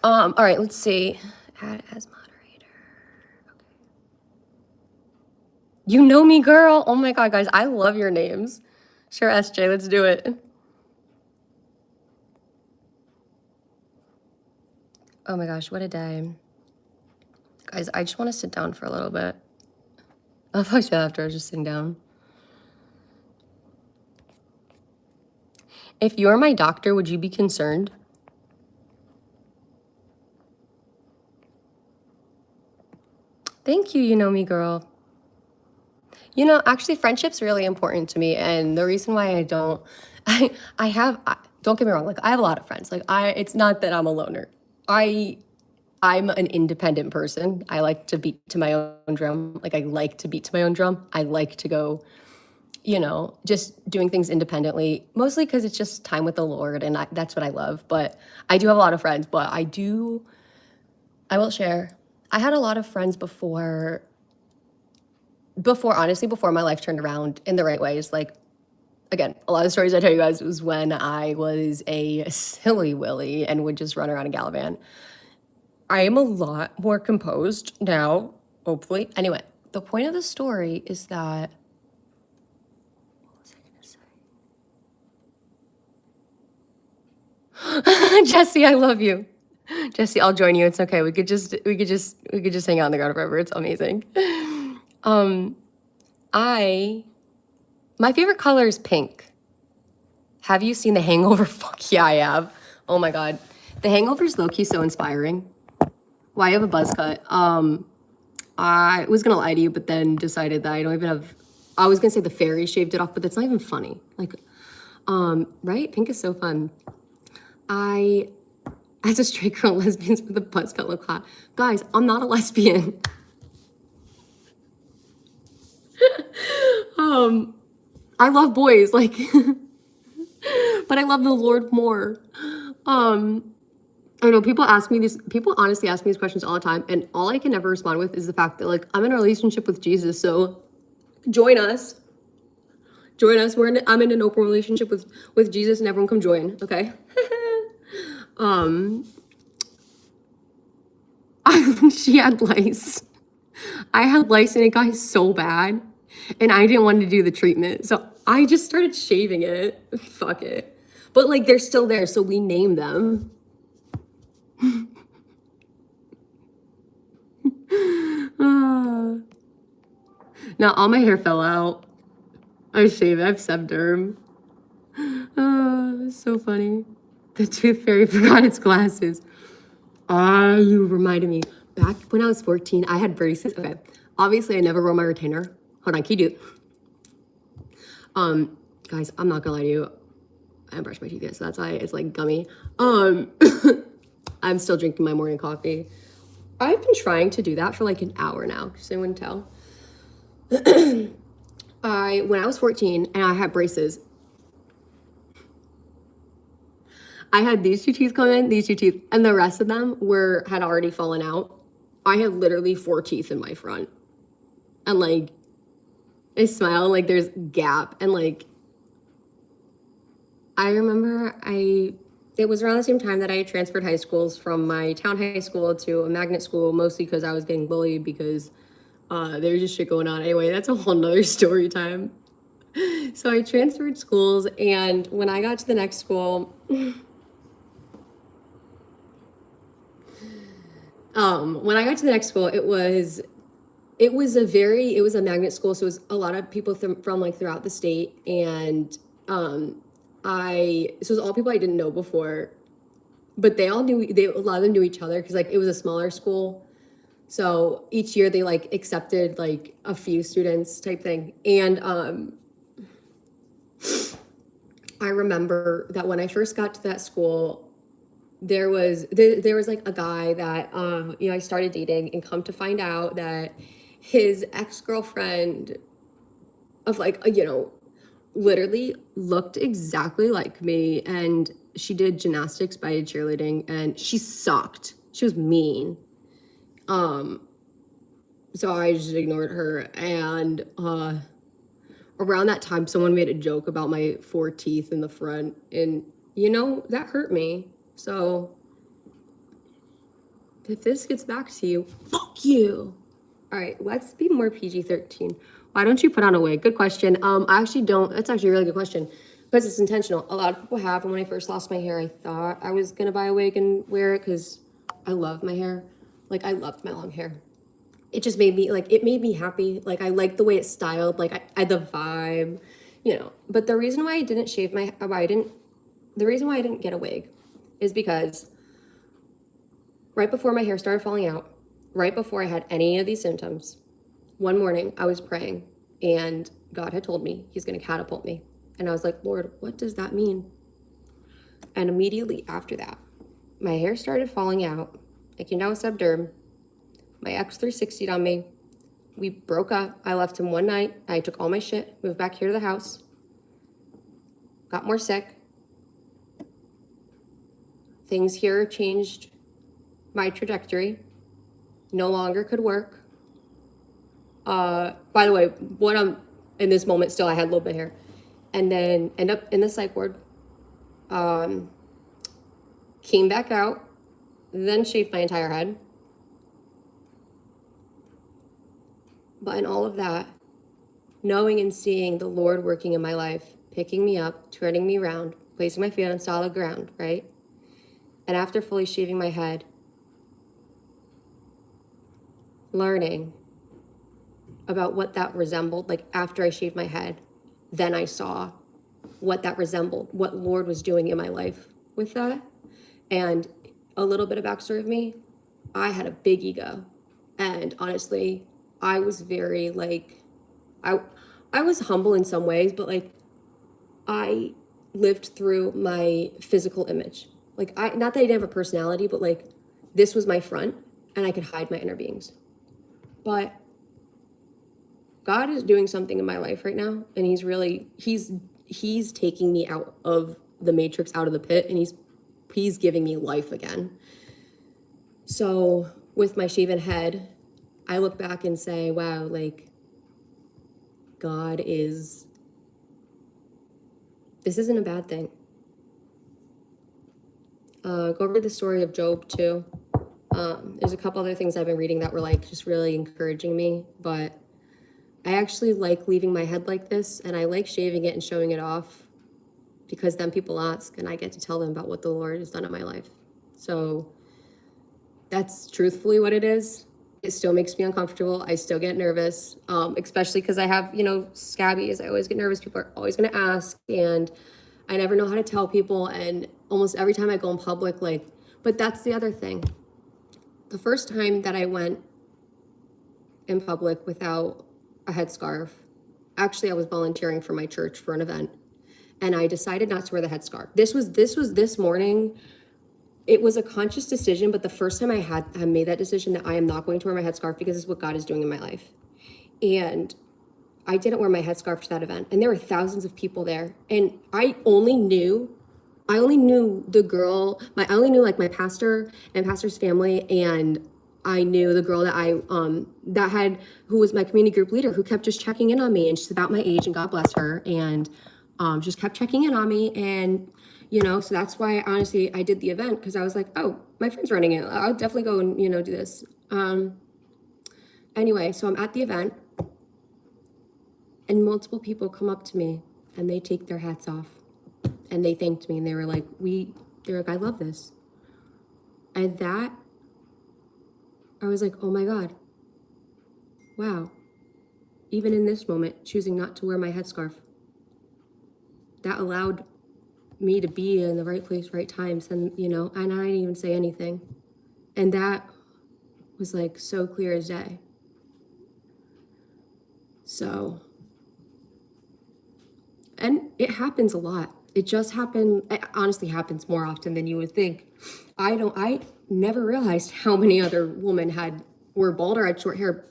All right, let's see. Add as moderator. Okay. You know me, girl. Oh my God, guys, I love your names. Sure, SJ, let's do it. Oh my gosh, what a day. Guys, I just want to sit down for a little bit. I'll probably say that after I was just sitting down. If you're my doctor, would you be concerned? Thank you, you know me, girl. Actually, friendship's really important to me. And the reason why I don't, don't get me wrong, like I have a lot of friends. Like it's not that I'm a loner. I'm an independent person. I like to beat to my own drum. Like I like to beat to my own drum. I like to go, just doing things independently, mostly because it's just time with the Lord. And that's what I love. But I do have a lot of friends, but I will share. I had a lot of friends before my life turned around in the right ways. Like, again, a lot of stories I tell you guys was when I was a silly willy and would just run around in Galavan. I am a lot more composed now, hopefully. Anyway, the point of the story is that, what was I gonna say? Jesse, I love you. Jesse, I'll join you. It's okay. We could just hang out on the ground forever. It's amazing. My favorite color is pink. Have you seen The Hangover? Fuck yeah, I have. Oh my God. The Hangover is low-key so inspiring. Why I have a buzz cut. I was gonna lie to you, but then decided that I don't even have, I was gonna say the fairy shaved it off, but that's not even funny. Like, right? Pink is so fun. As a straight girl, lesbians with a buzz cut look hot. Guys, I'm not a lesbian. I love boys, like, but I love the Lord more. I know people honestly ask me these questions all the time, and all I can ever respond with is the fact that, like, I'm in a relationship with Jesus, so join us. I'm in an open relationship with Jesus, and everyone come join, okay? She had lice. I had lice and it got so bad, and I didn't want to do the treatment, so I just started shaving it. Fuck it. But like they're still there, so we name them. Now all my hair fell out. I shave it. I have sebderm. So funny. The tooth fairy forgot its glasses. You reminded me. Back when I was 14, I had braces. Okay. Obviously, I never wore my retainer. Hold on, can you do? Guys, I'm not gonna lie to you. I haven't brushed my teeth yet, so that's why it's like gummy. I'm still drinking my morning coffee. I've been trying to do that for like an hour now, because I wouldn't tell. When I was 14 and I had braces, I had these two teeth come in, these two teeth, and the rest of them had already fallen out. I had literally 4 teeth in my front. And like, I smile and like there's gap. And like, I remember it was around the same time that I transferred high schools from my town high school to a magnet school, mostly because I was getting bullied because there was just shit going on. Anyway, that's a whole nother story time. So I transferred schools, and when I got to the next school, it was a magnet school, so it was a lot of people from like throughout the state, and so it was all people I didn't know before, but a lot of them knew each other because like it was a smaller school, so each year they like accepted like a few students type thing. And I remember that when I first got to that school, there was like a guy that I started dating, and come to find out that his ex-girlfriend of like literally looked exactly like me, and she did gymnastics by cheerleading, and she sucked. She was mean. So I just ignored her, and around that time someone made a joke about my 4 teeth in the front, and that hurt me. So if this gets back to you, fuck you. All right, let's be more PG-13. Why don't you put on a wig? Good question. I actually don't. That's actually a really good question because it's intentional. A lot of people have, and when I first lost my hair, I thought I was gonna buy a wig and wear it because I love my hair. Like, I loved my long hair. It just made me, like, it made me happy. Like, I liked the way it's styled. Like, I the vibe, But the reason why I didn't the reason why I didn't get a wig is because right before my hair started falling out, right before I had any of these symptoms, one morning I was praying, and God had told me he's going to catapult me. And I was like, Lord, what does that mean? And immediately after that, my hair started falling out. I came down with subderm. My ex 360'd on me. We broke up. I left him one night. I took all my shit, moved back here to the house, got more sick. Things here changed my trajectory. No longer could work. By the way, in this moment still, I had a little bit of hair. And then end up in the psych ward. Came back out, then shaved my entire head. But in all of that, knowing and seeing the Lord working in my life, picking me up, turning me around, placing my feet on solid ground, right? And after fully shaving my head, learning about what that resembled, like after I shaved my head, then I saw what that resembled, what Lord was doing in my life with that. And a little bit of backstory of me, I had a big ego. And honestly, I was very like, I was humble in some ways, but like I lived through my physical image. Like not that I didn't have a personality, but like this was my front and I could hide my inner beings. But God is doing something in my life right now, and he's taking me out of the matrix, out of the pit, and he's giving me life again. So with my shaven head, I look back and say, wow, like this isn't a bad thing. Go over the story of Job too. There's a couple other things I've been reading that were like just really encouraging me, but I actually like leaving my head like this, and I like shaving it and showing it off because then people ask and I get to tell them about what the Lord has done in my life. So that's truthfully what it is. It still makes me uncomfortable. I still get nervous, especially because I have, scabies. I always get nervous. People are always going to ask, and I never know how to tell people. And almost every time I go in public, but that's the other thing. The first time that I went in public without a headscarf, actually I was volunteering for my church for an event, and I decided not to wear the headscarf. This was this morning. It was a conscious decision, but the first time I made that decision that I am not going to wear my headscarf because it's what God is doing in my life. And I didn't wear my headscarf to that event, and there were thousands of people there, and I only knew I only knew the girl, I only knew like my pastor and pastor's family, and I knew the girl that who was my community group leader, who kept just checking in on me, and she's about my age, and God bless her, and just kept checking in on me, and so that's why honestly I did the event, because I was like, oh, my friend's running it, I'll definitely go and do this. Anyway, so I'm at the event, and multiple people come up to me and they take their hats off and they thanked me, and they were like, I love this. And that, I was like, oh my God, wow. Even in this moment, choosing not to wear my headscarf, that allowed me to be in the right place, right times, and and I didn't even say anything. And that was like so clear as day. So, and it happens a lot. It honestly happens more often than you would think. I never realized how many other women were bald or had short hair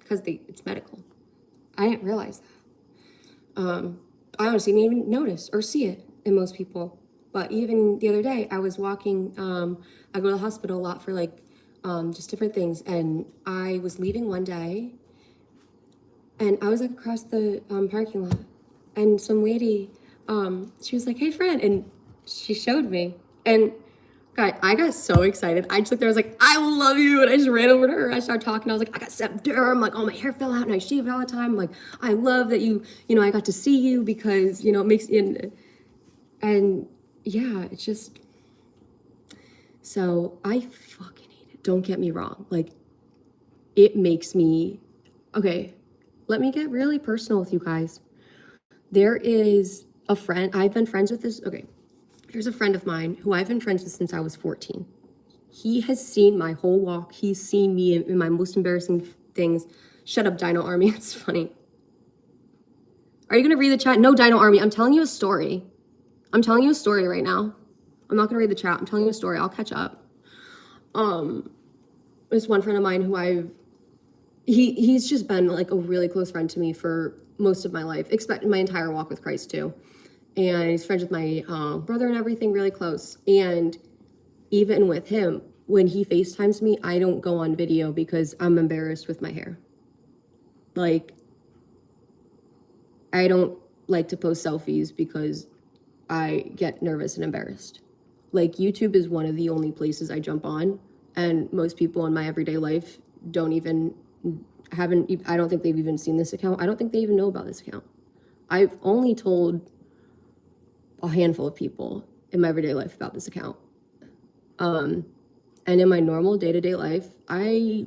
because it's medical. I didn't realize that. I honestly didn't even notice or see it in most people. But even the other day, I was walking, I go to the hospital a lot for just different things. And I was leaving one day and I was like across the parking lot, and some lady, she was like, hey friend, and she showed me, and God, I got so excited. I just looked there, I was like, I love you, and I just ran over to her. I started talking, I was like, I got seb derm, like, oh, my hair fell out and I shave it all the time. I'm like, I love that I got to see you, because it makes and yeah, it's just, so I fucking hate it, don't get me wrong, like, it makes me, okay, let me get really personal with you guys. There is a friend, I've been friends with this, okay, there's a friend of mine who I've been friends with since I was 14. He has seen my whole walk. He's seen me in my most embarrassing things. Shut up, Dino Army, it's funny. Are you gonna read the chat? No, Dino Army, I'm telling you a story. I'm telling you a story right now. I'm not gonna read the chat, I'm telling you a story, I'll catch up. This one friend of mine who he's just been like a really close friend to me for most of my life, expect my entire walk with Christ too. And he's friends with my brother and everything, really close. And even with him, when he FaceTimes me, I don't go on video because I'm embarrassed with my hair. Like, I don't like to post selfies because I get nervous and embarrassed. Like, YouTube is one of the only places I jump on, and most people in my everyday life I don't think they've even seen this account. I don't think they even know about this account. I've only told a handful of people in my everyday life about this account. And in my normal day-to-day life, I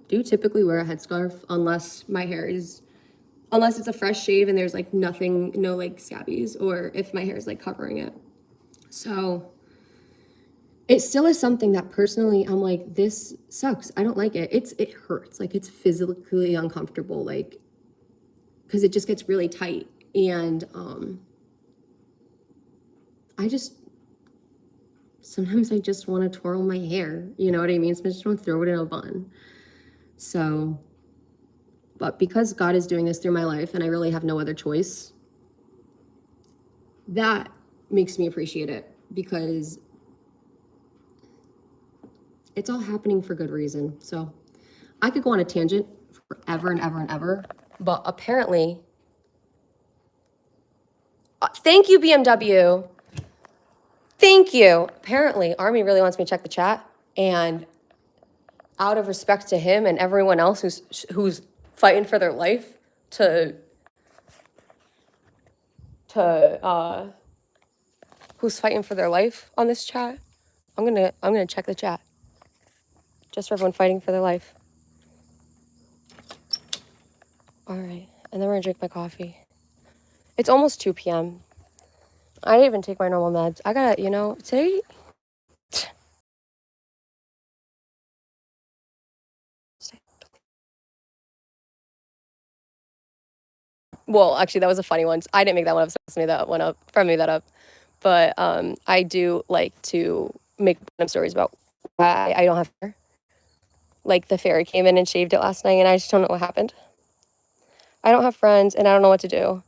do typically wear a headscarf unless it's a fresh shave and there's like nothing, no like scabbies, or if my hair is like covering it. So it still is something that personally I'm like, this sucks. I don't like it. It hurts. Like, it's physically uncomfortable, like, because it just gets really tight. And sometimes I just want to twirl my hair, you know what I mean? So I just want to throw it in a bun. So, but because God is doing this through my life and I really have no other choice, that makes me appreciate it, because it's all happening for good reason. So I could go on a tangent forever and ever and ever, but apparently, thank you, BMW. Thank you. Apparently, Army really wants me to check the chat, and out of respect to him and everyone else who's fighting for their life who's fighting for their life on this chat, I'm gonna check the chat, just for everyone fighting for their life. All right, and then we're gonna drink my coffee. It's almost 2 p.m. I didn't even take my normal meds. I gotta, today. Well, actually, that was a funny one. I didn't make that one up. Someone made that one up. Friend made that up. But I do like to make random stories about why I don't have hair. Like, the fairy came in and shaved it last night, and I just don't know what happened. I don't have friends, and I don't know what to do.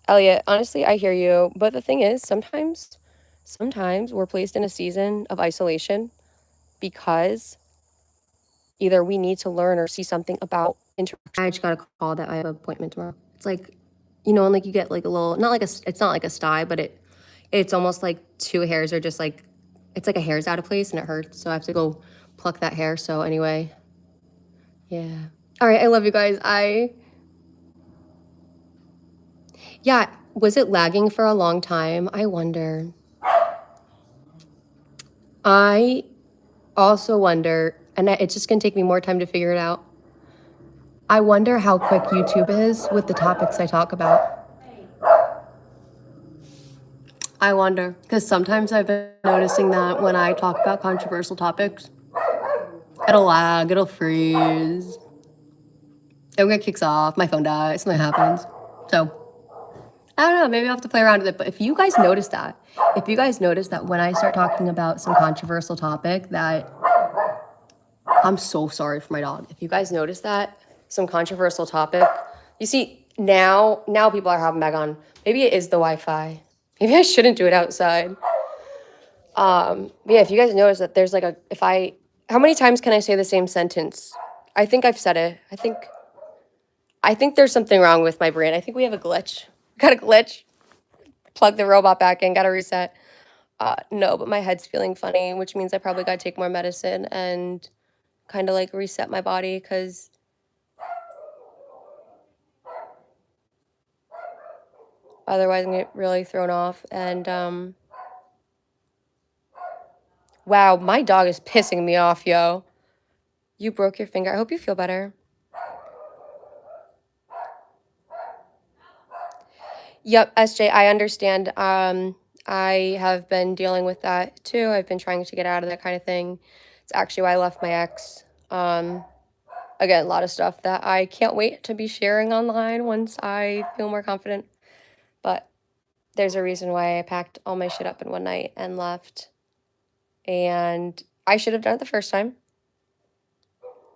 Elliot, honestly, I hear you. But the thing is, sometimes sometimes we're placed in a season of isolation because either we need to learn or see something about interaction. I just got a call that I have an appointment tomorrow. It's like, and like you get like a little, it's not like a sty, but it's almost like two hairs are just like, it's like a hair's out of place and it hurts. So I have to go pluck that hair. So anyway, yeah. All right. I love you guys. Yeah. Was it lagging for a long time? I wonder. I also wonder, and it's just going to take me more time to figure it out. I wonder how quick YouTube is with the topics I talk about. I wonder, because sometimes I've been noticing that when I talk about controversial topics, it'll lag, it'll freeze, it'll get kicks off, my phone dies, something happens. So, I don't know, maybe I'll have to play around with it. But if you guys notice that, when I start talking about some controversial topic that, I'm so sorry for my dog. If you guys notice that, some controversial topic, you see, now people are hopping back on. Maybe it is the Wi-Fi. Maybe I shouldn't do it outside. But yeah, if you guys notice that there's like how many times can I say the same sentence? I think I've said it. I think there's something wrong with my brain. I think we have a glitch. Got a glitch. Plug the robot back in, gotta reset. No, but my head's feeling funny, which means I probably gotta take more medicine and kind of like reset my body because otherwise I'm gonna get really thrown off. And wow, my dog is pissing me off, yo. You broke your finger. I hope you feel better. Yep, SJ, I understand. I have been dealing with that too. I've been trying to get out of that kind of thing. It's actually why I left my ex. Again, a lot of stuff that I can't wait to be sharing online once I feel more confident. But there's a reason why I packed all my shit up in one night and left. And I should have done it the first time.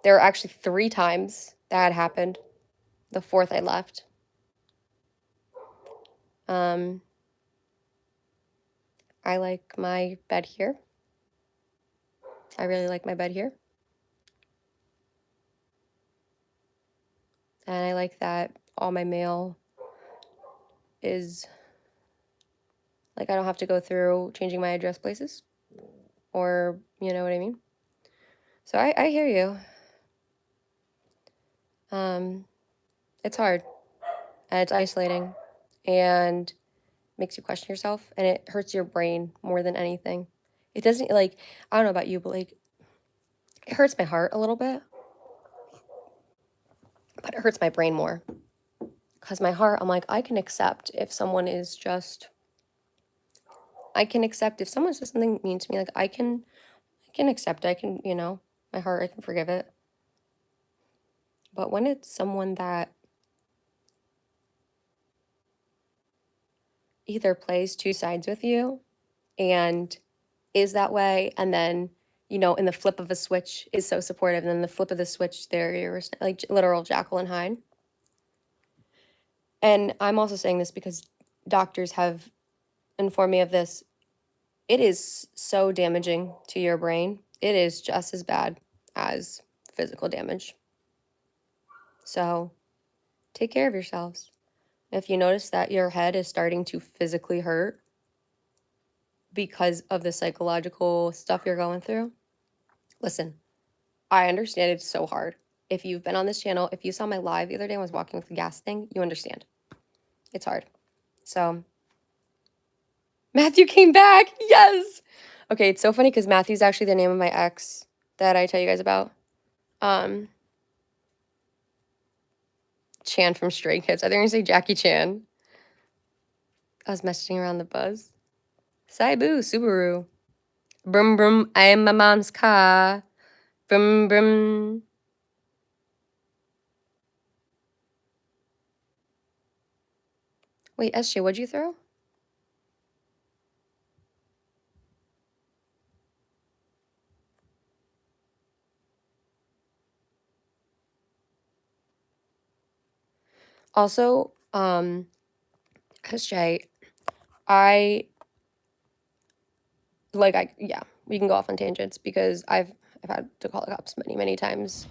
There were actually 3 times that had happened. The 4th I left. I like my bed here. I really like my bed here. And I like that all my mail is, like, I don't have to go through changing my address places. Or, you know what I mean? So I hear you. It's hard. And it's isolating. And makes you question yourself. And it hurts your brain more than anything. It doesn't, like, I don't know about you, but, like, it hurts my heart a little bit. But it hurts my brain more. Because my heart, I'm like, I can accept if someone is just, I can accept if someone says something mean to me, like, I can accept it. I can, my heart, I can forgive it. But when it's someone that either plays 2 sides with you and is that way, and then, in the flip of a switch is so supportive, and then the flip of the switch, they're like literal Jekyll and Hyde. And I'm also saying this because doctors have informed me of this. It is so damaging to your brain. It is just as bad as physical damage. So take care of yourselves. If you notice that your head is starting to physically hurt because of the psychological stuff you're going through, listen, I understand it's so hard. If you've been on this channel, if you saw my live the other day, I was walking with the gas thing, you understand. It's hard. So, Matthew came back. Yes. Okay, it's so funny because Matthew's actually the name of my ex that I tell you guys about. Chan from Stray Kids. I think I'm gonna say Jackie Chan. I was messaging around the buzz. Saibu, Subaru. Brum brum, I am my mom's car. Brum brum. Wait, SJ, what'd you throw? Also, SJ, I like, yeah, we can go off on tangents because I've had to call the cops many, many times.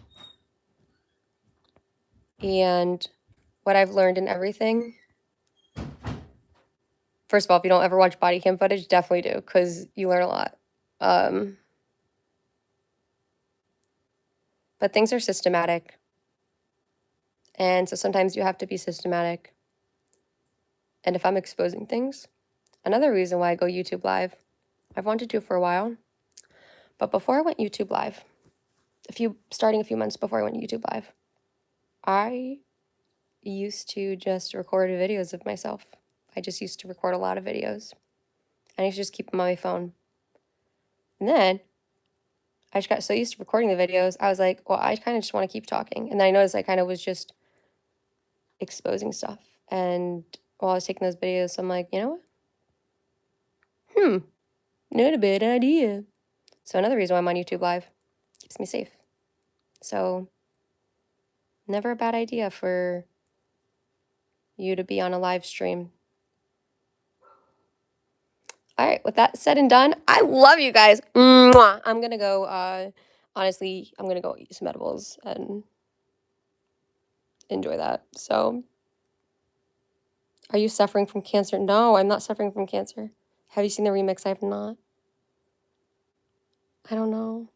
And what I've learned in everything, first of all, if you don't ever watch body cam footage, definitely do, because you learn a lot. But things are systematic. And so sometimes you have to be systematic. And if I'm exposing things, another reason why I go YouTube Live, I've wanted to for a while. But before I went YouTube Live, starting a few months before I went YouTube Live, I used to just record videos of myself. I just used to record a lot of videos. And I used to just keep them on my phone. And then I just got so used to recording the videos, I was like, well, I kind of just want to keep talking. And then I noticed I kind of was just exposing stuff. And while I was taking those videos, I'm like, you know what? Not a bad idea. So another reason why I'm on YouTube Live, keeps me safe. So never a bad idea for you to be on a live stream. All right, with that said and done, I love you guys. Mwah. I'm going to go, honestly, I'm going to go eat some edibles and enjoy that. So, are you suffering from cancer? No, I'm not suffering from cancer. Have you seen the remix? I have not. I don't know.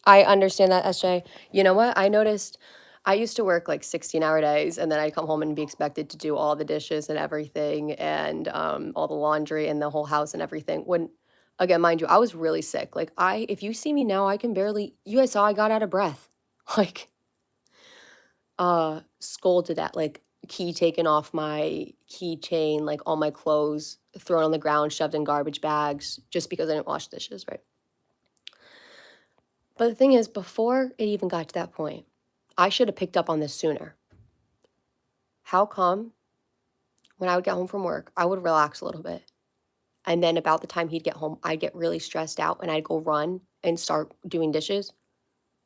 I understand that, SJ. You know what? I noticed I used to work like 16-hour days, and then I'd come home and be expected to do all the dishes and everything, and all the laundry and the whole house and everything. When, again, mind you, I was really sick. Like, if you see me now, I can barely, you guys saw I got out of breath. Like, scolded at, like, key taken off my keychain, like all my clothes thrown on the ground, shoved in garbage bags, just because I didn't wash dishes, right? But the thing is, before it even got to that point, I should have picked up on this sooner. How come when I would get home from work, I would relax a little bit. And then about the time he'd get home, I'd get really stressed out and I'd go run and start doing dishes.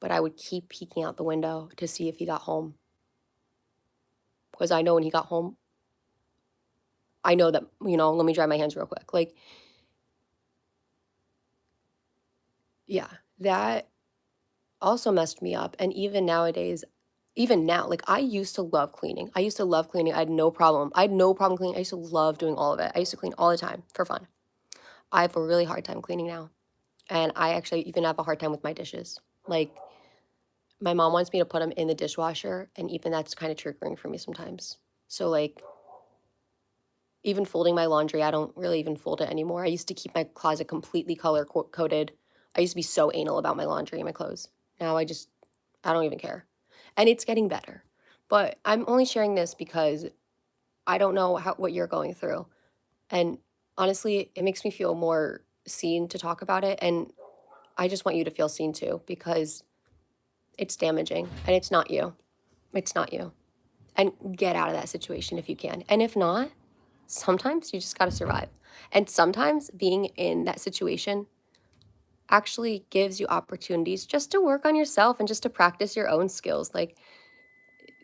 But I would keep peeking out the window to see if he got home. Because I know when he got home, I know that, let me dry my hands real quick. Like, yeah, that also messed me up. And even nowadays, even now, like, I used to love cleaning. I had no problem. I had no problem cleaning. I used to love doing all of it. I used to clean all the time for fun. I have a really hard time cleaning now. And I actually even have a hard time with my dishes. Like, my mom wants me to put them in the dishwasher, and even that's kind of triggering for me sometimes. So, like, even folding my laundry, I don't really even fold it anymore. I used to keep my closet completely color coded. I used to be so anal about my laundry and my clothes. Now I don't even care. And it's getting better. But I'm only sharing this because I don't know what you're going through. And honestly, it makes me feel more seen to talk about it. And I just want you to feel seen too, because it's damaging and it's not you. It's not you. And get out of that situation if you can. And if not, sometimes you just got to survive. And sometimes being in that situation actually gives you opportunities just to work on yourself and just to practice your own skills. Like,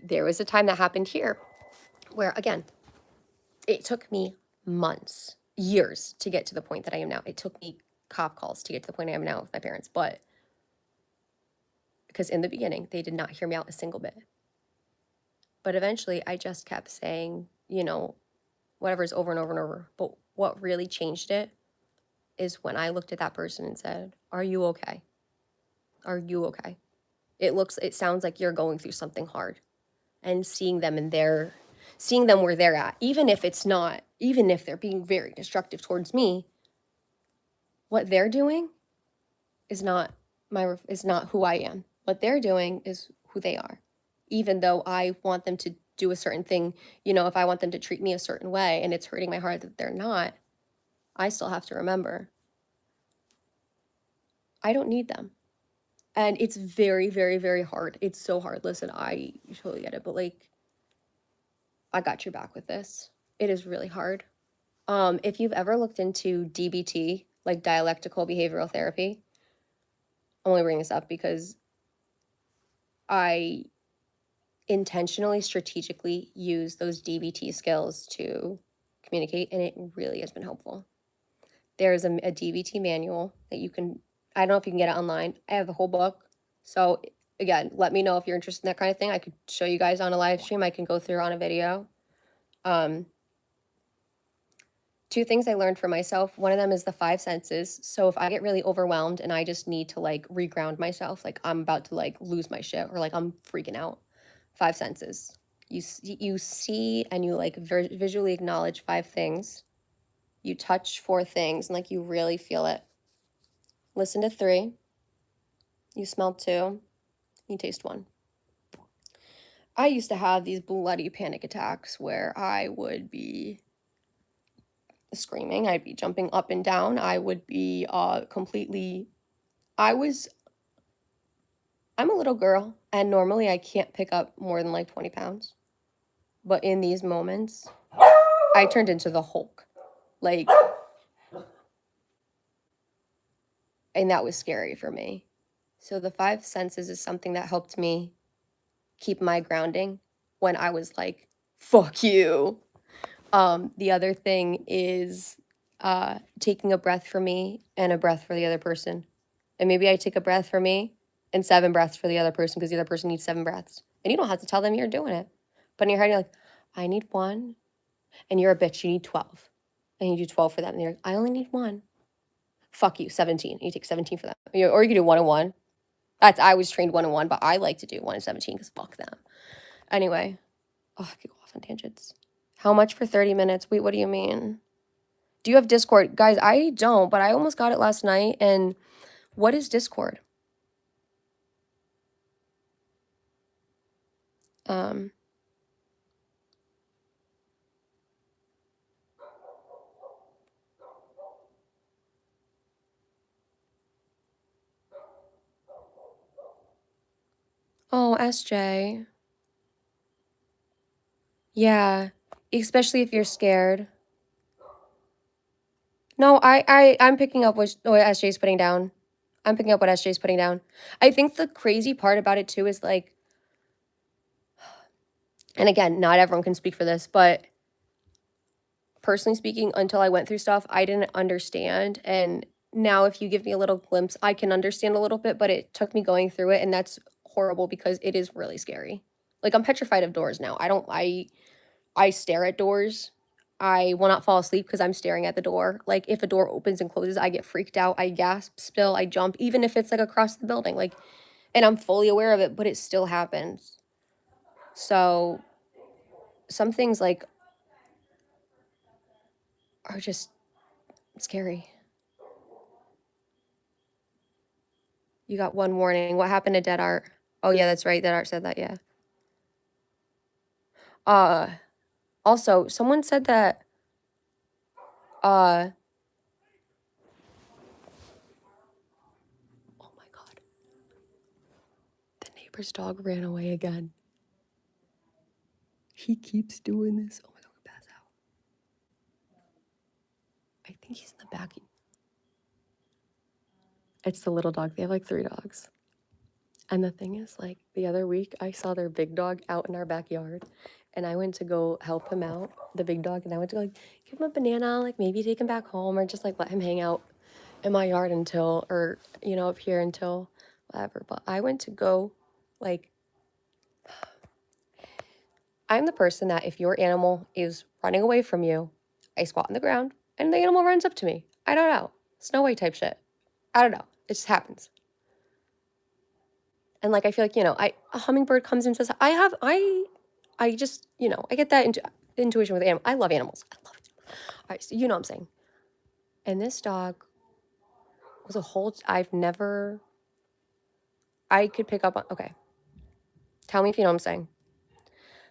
there was a time that happened here where, again, it took me months, years to get to the point that I am now. It took me cop calls to get to the point I am now with my parents. But because in the beginning, they did not hear me out a single bit. But eventually, I just kept saying, whatever's over and over and over. But what really changed it is when I looked at that person and said, "Are you okay? Are you okay? It sounds like you're going through something hard." And seeing them where they're at, even if they're being very destructive towards me, what they're doing is not who I am. What they're doing is who they are. Even though I want them to do a certain thing, if I want them to treat me a certain way and it's hurting my heart that they're not, I still have to remember I don't need them. And it's very, very, very hard. It's so hard. Listen, I totally get it, but like, I got your back with this. It is really hard. If you've ever looked into DBT, like dialectical behavioral therapy, I'm only bringing this up because I intentionally, strategically use those DBT skills to communicate, and it really has been helpful. There's a DBT manual that you can, I don't know if you can get it online. I have the whole book. So again, let me know if you're interested in that kind of thing. I could show you guys on a live stream. I can go through on a video. Two things I learned for myself. One of them is the five senses. So if I get really overwhelmed and I just need to like reground myself, like I'm about to like lose my shit or like I'm freaking out, five senses. You see and you like visually acknowledge five things. You touch four things and like you really feel it. Listen to three. You smell two. You taste one. I used to have these bloody panic attacks where I would be screaming, I'd be jumping up and down, I would be completely, I'm a little girl, and normally I can't pick up more than like 20 pounds. But in these moments, I turned into the Hulk. Like, and that was scary for me. So the five senses is something that helped me keep my grounding when I was like, fuck you. The other thing is taking a breath for me and a breath for the other person. And maybe I take a breath for me and 7 breaths for the other person because the other person needs 7 breaths. And you don't have to tell them you're doing it. But in your head, you're like, I need 1. And you're a bitch, you need 12. And you do 12 for them. And you're like, I only need 1. Fuck you, 17. And you take 17 for them. Or you can do 1 and 1. I was trained 1 and 1, but I like to do 1 and 17 because fuck them. Anyway, I could go off on tangents. How much for 30 minutes? Wait, what do you mean? Do you have Discord? Guys, I don't, but I almost got it last night. And what is Discord? Oh, SJ. Yeah, especially if you're scared. No, I'm picking up what SJ's putting down. I'm picking up what SJ's putting down. I think the crazy part about it too is like, and again, not everyone can speak for this, but personally speaking, until I went through stuff, I didn't understand. And now if you give me a little glimpse, I can understand a little bit, but it took me going through it, and that's horrible because it is really scary. Like I'm petrified of doors now. I stare at doors. I will not fall asleep because I'm staring at the door. Like if a door opens and closes, I get freaked out. I gasp, spill, I jump, even if it's like across the building. Like, and I'm fully aware of it, but it still happens. So some things like are just scary. You got one warning. What happened to Dead Art? Oh yeah, that's right. Dead Art said that, yeah. Also, someone said that oh my god. The neighbor's dog ran away again. He keeps doing this. Oh my god, we pass out. I think he's in the back. It's the little dog. They have like 3 dogs. And the thing is, like, the other week, I saw their big dog out in our backyard. And I went to go help him out, the big dog. And I went to go, like, give him a banana, like, maybe take him back home. Or just, like, let him hang out in my yard until, or, you know, up here until whatever. But I went to go, like, I'm the person that if your animal is running away from you, I squat on the ground and the animal runs up to me. I don't know. Snow White type shit. I don't know. It just happens. And like I feel like, you know, a hummingbird comes and says, I just, you know, I get that intuition with animals. I love animals. I love it. All right, so you know what I'm saying. And this dog was I could pick up on, okay. Tell me if you know what I'm saying.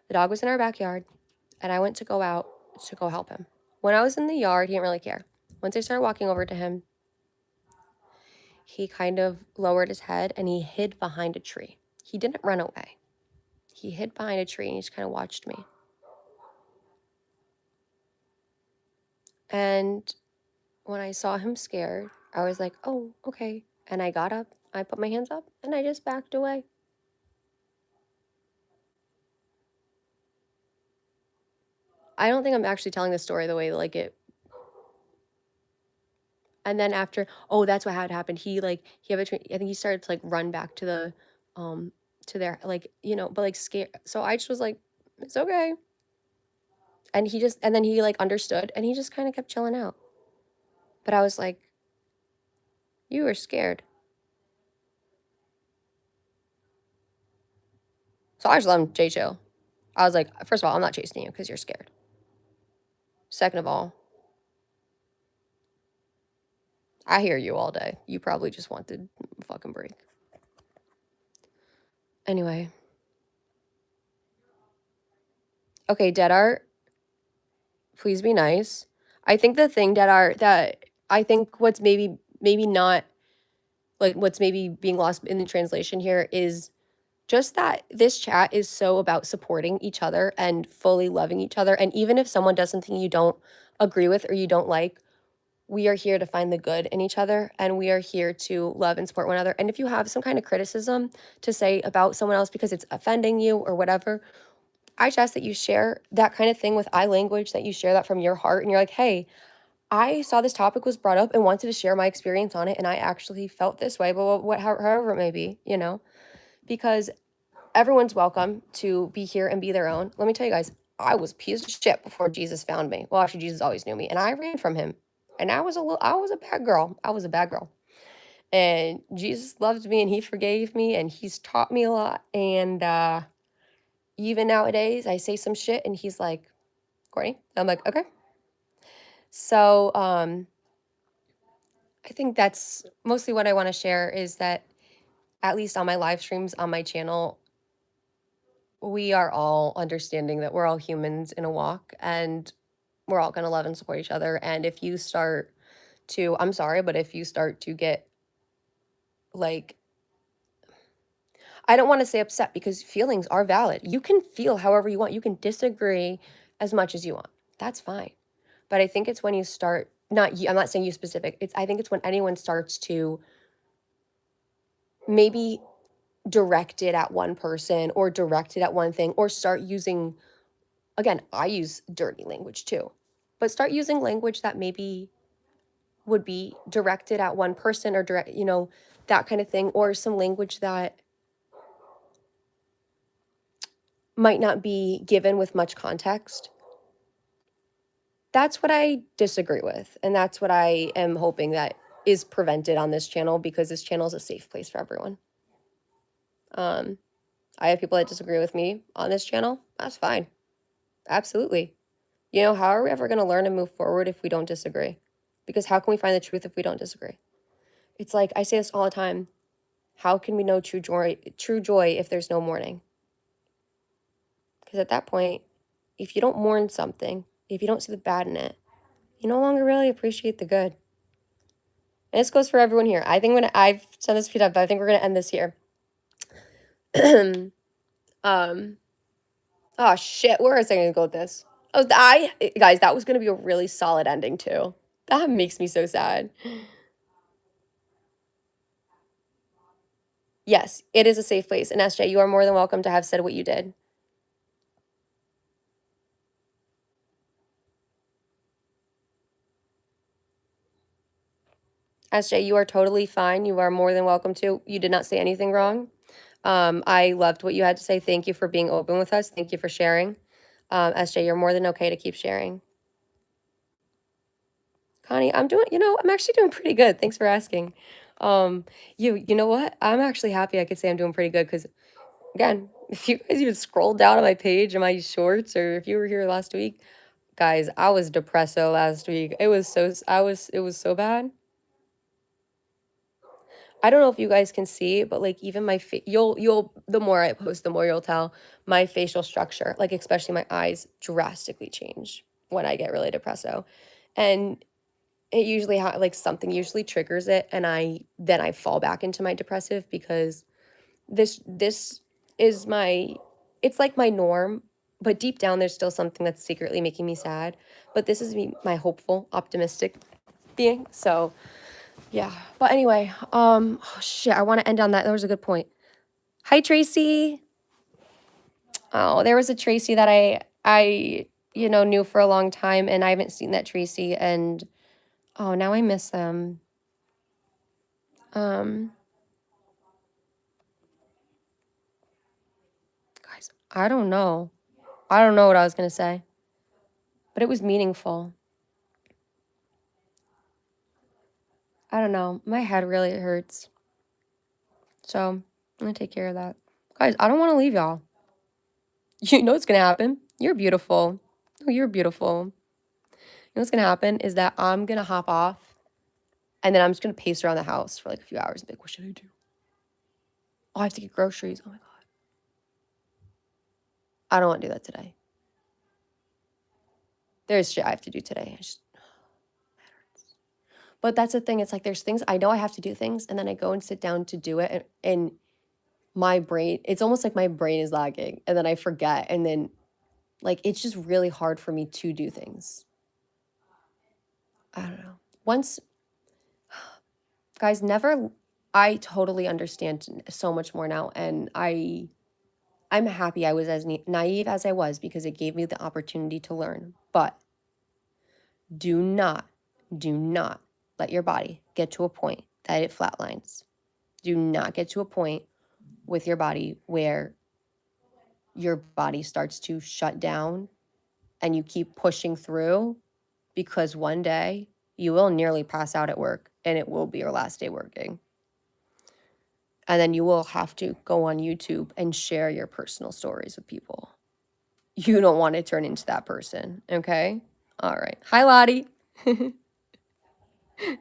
The dog was in our backyard and I went to go out to go help him. When I was in the yard, he didn't really care. Once I started walking over to him, he kind of lowered his head and he hid behind a tree. He didn't run away. He hid behind a tree and he just kind of watched me. And when I saw him scared, I was like, oh, okay. And I got up, I put my hands up, and I just backed away. I don't think I'm actually telling the story the way like it. And then after, oh, that's what had happened. He had between, I think he started to like run back um, to their like, but like scared. So I just was like, it's okay. And then he like understood and he just kind of kept chilling out. But I was like, you were scared. So I just let him Jay chill. I was like, first of all, I'm not chasing you because you're scared. Second of all, I hear you all day. You probably just wanted a fucking break. Anyway. Okay, Dead Art, please be nice. I think the thing, Dead Art, that I think what's maybe not like what's maybe being lost in the translation here is just that this chat is so about supporting each other and fully loving each other. And even if someone does something you don't agree with or you don't like, we are here to find the good in each other and we are here to love and support one another. And if you have some kind of criticism to say about someone else because it's offending you or whatever, I just ask that you share that kind of thing with I language, that you share that from your heart and you're like, hey, I saw this topic was brought up and wanted to share my experience on it and I actually felt this way, but however it may be, because everyone's welcome to be here and be their own. Let me tell you guys, I was a piece of shit before Jesus found me. Well, actually, Jesus always knew me, and I ran from him. And I was a bad girl. I was a bad girl. And Jesus loved me, and He forgave me, and He's taught me a lot. And even nowadays, I say some shit, and He's like, "Courtney," I'm like, "Okay." So I think that's mostly what I want to share is that at least on my live streams on my channel, we are all understanding that we're all humans in a walk and we're all going to love and support each other. And if you start to, I'm sorry, but if you start to get like, I don't want to say upset because feelings are valid. You can feel however you want. You can disagree as much as you want. That's fine. But I think it's when you start, not you, I'm not saying you specific. I think it's when anyone starts to maybe direct it at one person or direct it at one thing or start using, again, I use dirty language too, but start using language that maybe would be directed at one person or direct, that kind of thing, or some language that might not be given with much context. That's what I disagree with. And that's what I am hoping that is prevented on this channel because this channel is a safe place for everyone. I have people that disagree with me on this channel. That's fine. Absolutely. How are we ever going to learn and move forward if we don't disagree? Because how can we find the truth if we don't disagree? It's like, I say this all the time. How can we know true joy if there's no mourning? Because at that point, if you don't mourn something, if you don't see the bad in it, you no longer really appreciate the good. And this goes for everyone here. I think I've said this a few times, but I think we're going to end this here. Oh shit, where was I going to go with this? Guys, that was going to be a really solid ending too. That makes me so sad. Yes, it is a safe place. And SJ, you are more than welcome to have said what you did. SJ, you are totally fine. You are more than welcome to. You did not say anything wrong. I loved what you had to say. Thank you for being open with us. Thank you for sharing. SJ, you're more than okay to keep sharing. Connie, I'm actually doing pretty good. Thanks for asking. You know what? I'm actually happy I could say I'm doing pretty good because, again, if you guys even scrolled down on my page and my shorts, or if you were here last week, guys, I was depresso last week. It was so bad. I don't know if you guys can see, but like even my you'll the more I post, the more you'll tell my facial structure, like especially my eyes, drastically change when I get really depresso, and it usually like something usually triggers it, and I fall back into my depressive because this is it's like my norm, but deep down there's still something that's secretly making me sad. But this is my hopeful, optimistic being. So yeah. But anyway, oh shit, I want to end on that. That was a good point. Hi, Tracy. Oh, there was a Tracy that I you know, knew for a long time, and I haven't seen that Tracy, and oh, now I miss them. Guys, I don't know. I don't know what I was going to say, but it was meaningful. I don't know. My head really hurts. So I'm going to take care of that. Guys, I don't want to leave y'all. You know what's going to happen? You're beautiful. Oh, you're beautiful. You know what's going to happen is that I'm going to hop off, and then I'm just going to pace around the house for like a few hours and be like, what should I do? Oh, I have to get groceries. Oh my God. I don't want to do that today. There's shit I have to do today. But that's the thing. It's like there's things I know I have to do things, and then I go and sit down to do it, and my brain, it's almost like my brain is lagging, and then I forget, and then like it's just really hard for me to do things. I don't know. Once, guys, never. I totally understand so much more now, and I'm happy I was as naive as I was because it gave me the opportunity to learn. But do not let your body get to a point that it flatlines. Do not get to a point with your body where your body starts to shut down and you keep pushing through, because one day you will nearly pass out at work and it will be your last day working. And then you will have to go on YouTube and share your personal stories with people. You don't want to turn into that person, okay? All right. Hi, Lottie.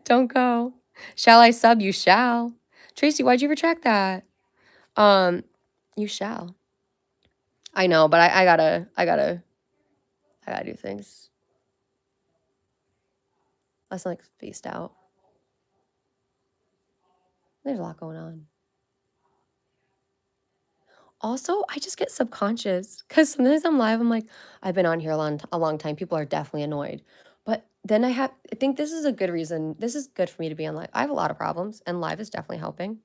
Don't go. Shall I sub? You shall. Tracy, why'd you retract that? You shall. I know, but I gotta do things. That's like spaced out. There's a lot going on. Also, I just get subconscious because sometimes I'm live. I'm like, I've been on here a long time. People are definitely annoyed. But then I think this is a good reason. This is good for me to be on live. I have a lot of problems, and live is definitely helping.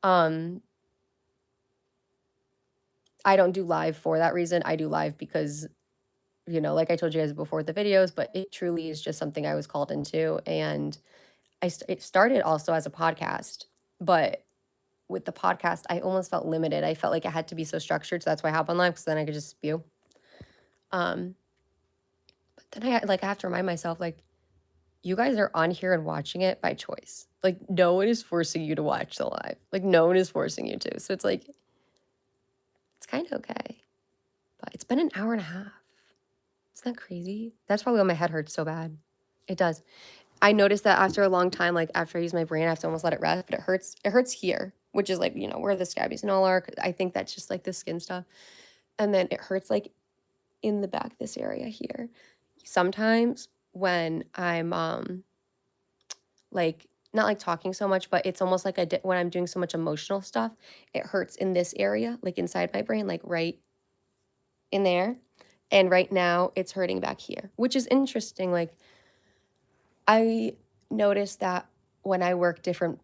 I don't do live for that reason. I do live because, you know, like I told you guys before the videos, but it truly is just something I was called into. And it started also as a podcast, but with the podcast, I almost felt limited. I felt like it had to be so structured. So that's why I hop on live, because then I could just spew. But then I have to remind myself, like, you guys are on here and watching it by choice. Like, no one is forcing you to watch the live. Like, no one is forcing you to. So it's like, it's kind of okay. But it's been an hour and a half. Isn't that crazy? That's probably why my head hurts so bad. It does. I noticed that after a long time, like after I use my brain, I have to almost let it rest, but it hurts. It hurts here, which is like, you know, where the scabies and all are. I think that's just like the skin stuff. And then it hurts like in the back, this area here. Sometimes when I'm like not like talking so much, but it's almost like when I'm doing so much emotional stuff, it hurts in this area, like inside my brain, like right in there. And right now it's hurting back here, which is interesting. Like I noticed that when I work different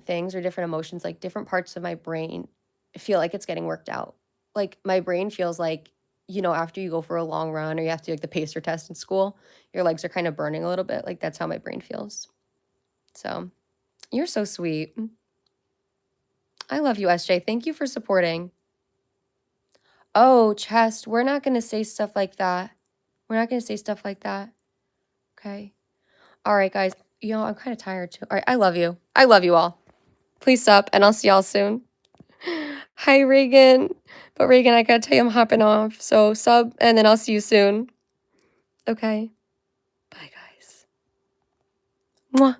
things or different emotions, like different parts of my brain feel like it's getting worked out. Like my brain feels like, you know, after you go for a long run or you have to do like the pacer test in school, your legs are kind of burning a little bit. Like that's how my brain feels. So you're so sweet. I love you, SJ. Thank you for supporting. Oh, chest. We're not going to say stuff like that. We're not going to say stuff like that. Okay. All right, guys. You know, I'm kind of tired too. All right. I love you. I love you all. Please sup, and I'll see y'all soon. Hi, Reagan. But Reagan, I got to tell you I'm hopping off. So sub, and then I'll see you soon. Okay. Bye, guys. Mwah.